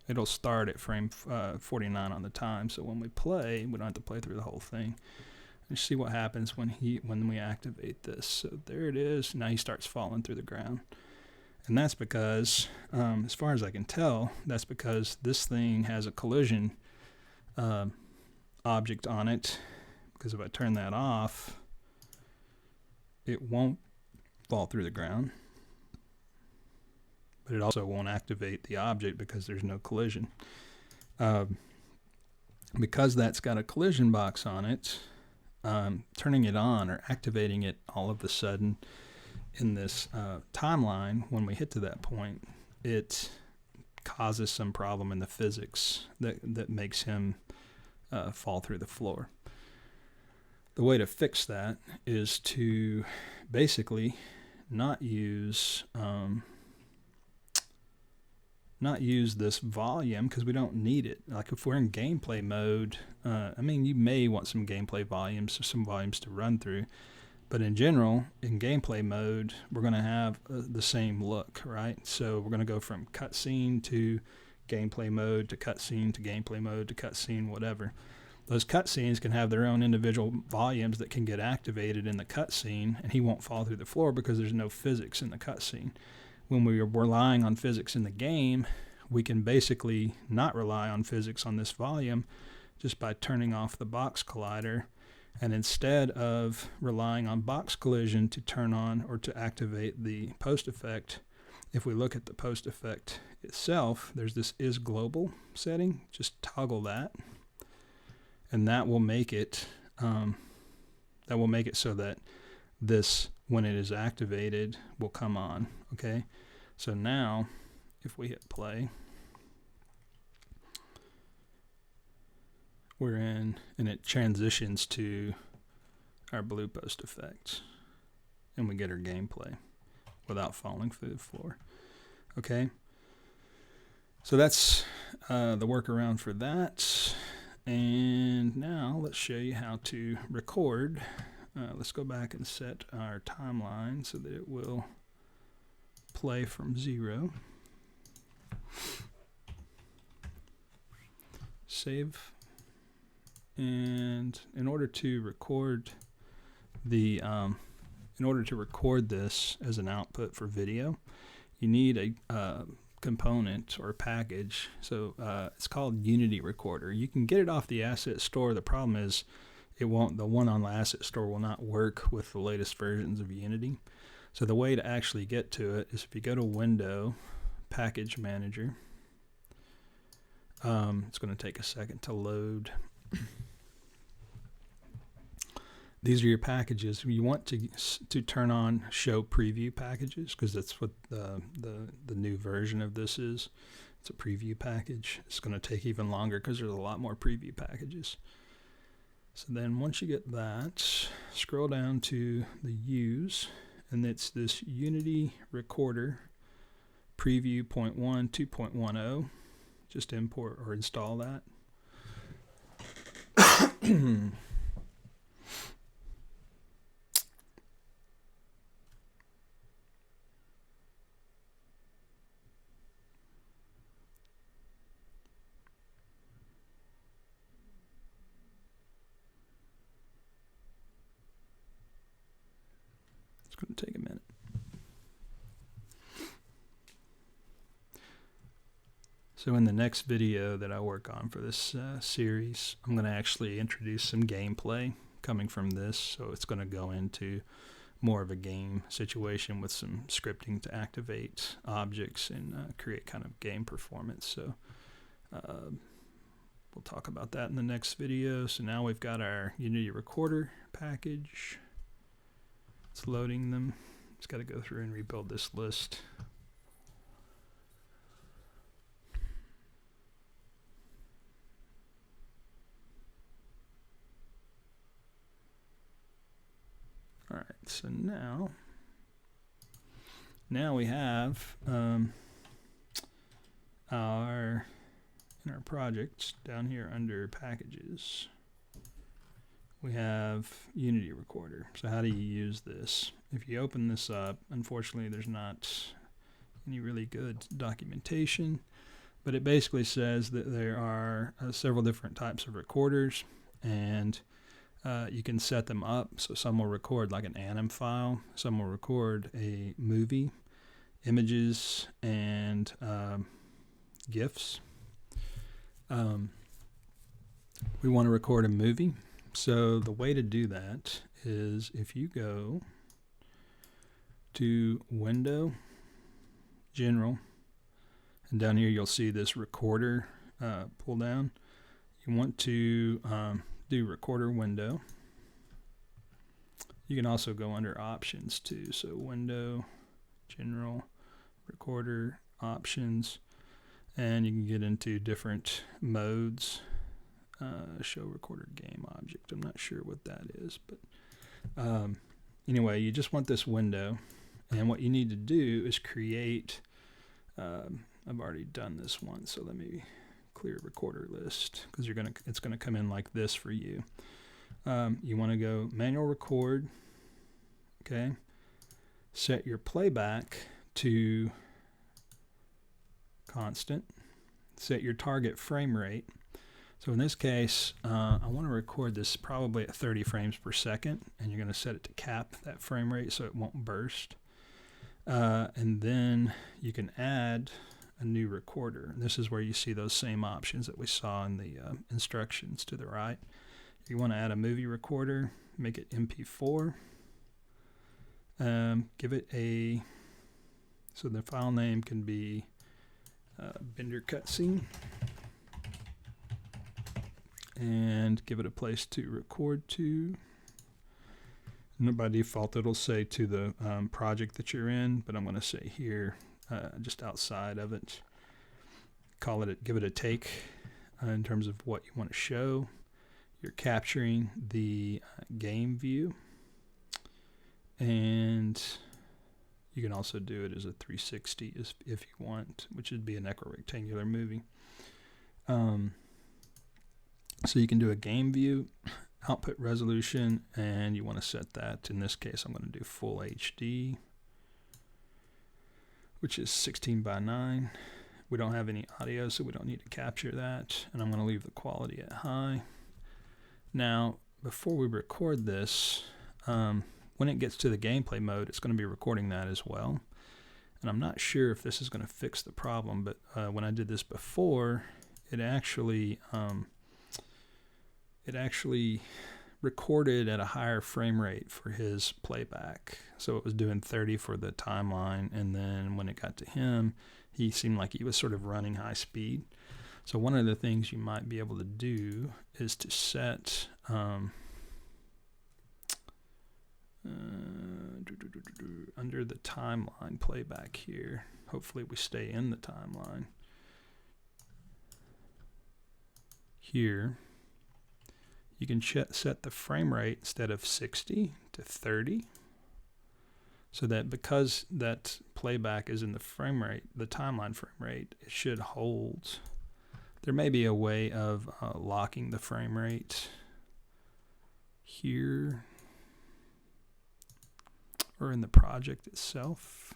It'll start at frame 49 on the time, so when we play, we don't have to play through the whole thing. You see what happens when we activate this. So there it is. Now he starts falling through the ground. And that's because, as far as I can tell, that's because this thing has a collision object on it. Because if I turn that off, it won't fall through the ground. But it also won't activate the object because there's no collision. Because that's got a collision box on it, turning it on or activating it all of a sudden in this timeline, when we hit to that point, it causes some problem in the physics that makes him fall through the floor. The way to fix that is to basically not use this volume, because we don't need it. Like if we're in gameplay mode, I mean, you may want some gameplay volumes or some volumes to run through, but in general, in gameplay mode, we're going to have the same look, right? So we're going to go from cutscene to gameplay mode to cutscene to gameplay mode to cutscene, whatever. Those cutscenes can have their own individual volumes that can get activated in the cutscene, and he won't fall through the floor because there's no physics in the cutscene. When we are relying on physics in the game, we can basically not rely on physics on this volume just by turning off the box collider. And instead of relying on box collision to turn on or to activate the post effect, if we look at the post effect itself, there's this is global setting. Just toggle that, and that will make it so that this, when it is activated, will come on. Okay, so now if we hit play, we're in, and it transitions to our blue post effect, and we get our gameplay without falling through the floor. Okay, so that's the workaround for that. And now let's show you how to record. Let's go back and set our timeline so that it will play from 0. Save. And in order to record this as an output for video, you need a component or a package. So it's called Unity Recorder. You can get it off the asset store. The problem is the one on the asset store will not work with the latest versions of Unity. So the way to actually get to it is if you go to Window, Package Manager. It's going to take a second to load. These are your packages. You want to turn on Show Preview Packages, because that's what the new version of this is. It's a preview package. It's going to take even longer because there's a lot more preview packages. So then once you get that, scroll down to the Use, and it's this Unity Recorder Preview 0.1 2.10. Just import or install that. It's going to take a minute. So in the next video that I work on for this series, I'm going to actually introduce some gameplay coming from this. So it's going to go into more of a game situation with some scripting to activate objects and create kind of game performance. So we'll talk about that in the next video. So now we've got our Unity Recorder package. It's loading them. It's got to go through and rebuild this list. All right, so now we have in our projects down here under packages, we have Unity Recorder. So how do you use this? If you open this up, unfortunately there's not any really good documentation, but it basically says that there are several different types of recorders, and you can set them up. So some will record like an anim file, some will record a movie, images, and GIFs. We want to record a movie. So the way to do that is if you go to Window, General, and down here you'll see this recorder pull down. You want to do Recorder Window. You can also go under Options too. So Window, General, Recorder, Options, and you can get into different modes. Show recorder game object. I'm not sure what that is, but anyway, you just want this window, and what you need to do is create. I've already done this one, so let me clear recorder list because it's gonna come in like this for you. You want to go manual record. Okay. Set your playback to constant. Set your target frame rate. So in this case, I want to record this probably at 30 frames per second, and you're going to set it to cap that frame rate so it won't burst. And then you can add a new recorder. And this is where you see those same options that we saw in the instructions to the right. You want to add a movie recorder, make it MP4. Give it a, so the file name can be Bender Cutscene. And give it a place to record to. And by default, it'll say to the project that you're in, but I'm going to say here, just outside of it. Give it a take in terms of what you want to show. You're capturing the game view, and you can also do it as a 360 if you want, which would be an equirectangular movie. So you can do a game view, output resolution, and you want to set that. In this case, I'm going to do full HD, which is 16:9. We don't have any audio, so we don't need to capture that. And I'm going to leave the quality at high. Now, before we record this, when it gets to the gameplay mode, it's going to be recording that as well. And I'm not sure if this is going to fix the problem, but when I did this before, it actually recorded at a higher frame rate for his playback. So it was doing 30 for the timeline, and then when it got to him, he seemed like he was sort of running high speed. So one of the things you might be able to do is to set under the timeline playback here. Hopefully we stay in the timeline. Here you can set the frame rate instead of 60 to 30. So that because that playback is in the frame rate, the timeline frame rate, it should hold. There may be a way of locking the frame rate here or in the project itself.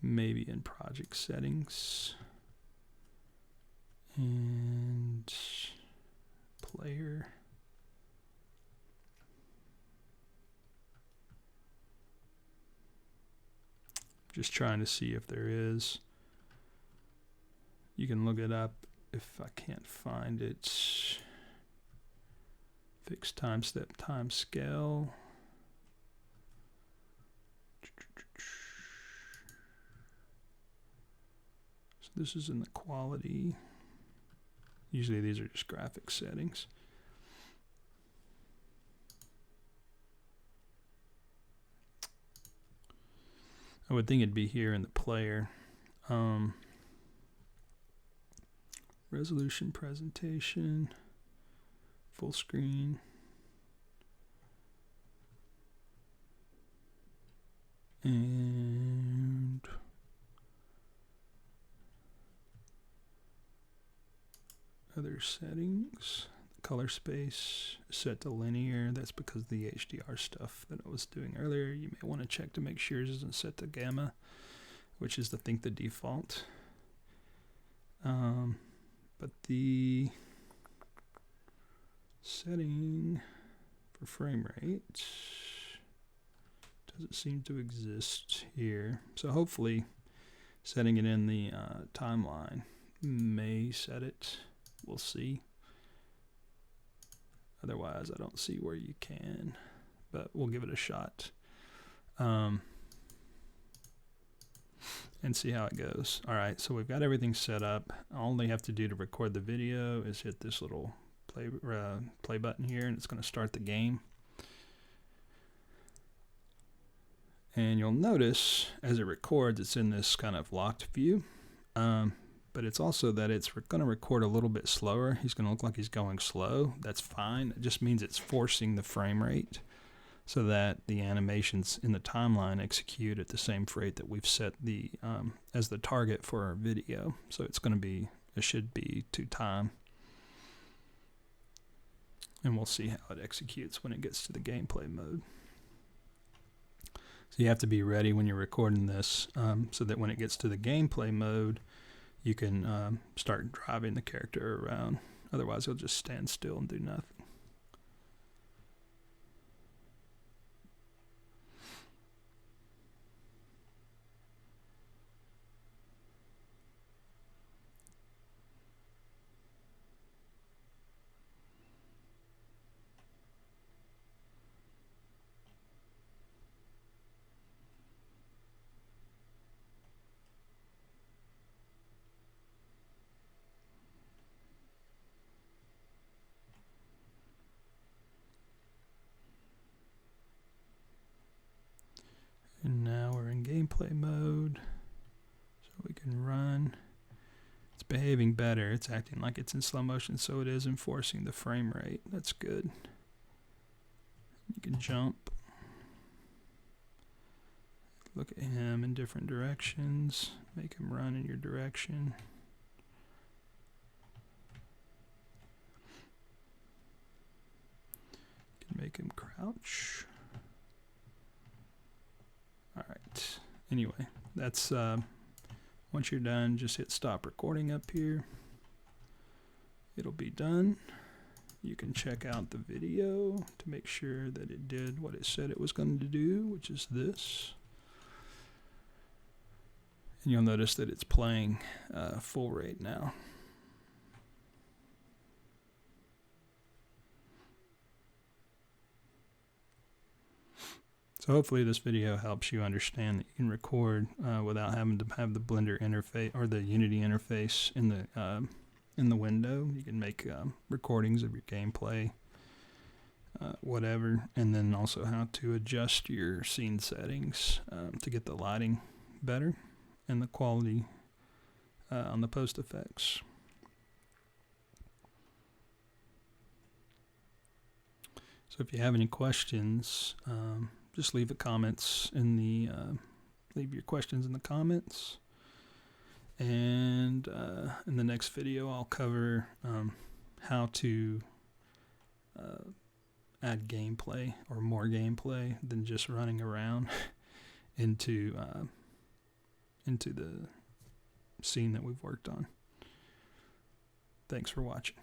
Maybe in project settings and player. Just trying to see if there is. You can look it up if I can't find it. Fixed time step time scale. So this is in the quality. Usually these are just graphic settings. I would think it'd be here in the player. Resolution presentation, full screen. And other settings. Color space set to linear. That's because of the HDR stuff that I was doing earlier. You may want to check to make sure yours isn't set to gamma, which is I think the default. But the setting for frame rate doesn't seem to exist here. So hopefully setting it in the timeline may set it. We'll see. Otherwise, I don't see where you can, but we'll give it a shot and see how it goes. All right, so we've got everything set up. All we have to do to record the video is hit this little play button here, and it's going to start the game. And you'll notice as it records, it's in this kind of locked view. But it's also that it's going to record a little bit slower. He's going to look like he's going slow. That's fine. It just means it's forcing the frame rate so that the animations in the timeline execute at the same rate that we've set the as the target for our video. So it's going to be, it should be to time. And we'll see how it executes when it gets to the gameplay mode. So you have to be ready when you're recording this so that when it gets to the gameplay mode, you can start driving the character around. Otherwise, he'll just stand still and do nothing. And now we're in gameplay mode, so we can run. It's behaving better. It's acting like it's in slow motion, so it is enforcing the frame rate. That's good. You can jump. Look at him in different directions. Make him run in your direction. You can make him crouch. All right. Anyway, that's once you're done, just hit stop recording up here. It'll be done. You can check out the video to make sure that it did what it said it was going to do, which is this. And you'll notice that it's playing full rate now. So hopefully this video helps you understand that you can record without having to have the Blender interface or the Unity interface in the window. You can make recordings of your gameplay, whatever, and then also how to adjust your scene settings to get the lighting better and the quality on the post effects. So if you have any questions, just leave the comments in the leave your questions in the comments. And in the next video, I'll cover how to add gameplay, or more gameplay than just running around into the scene that we've worked on. Thanks for watching.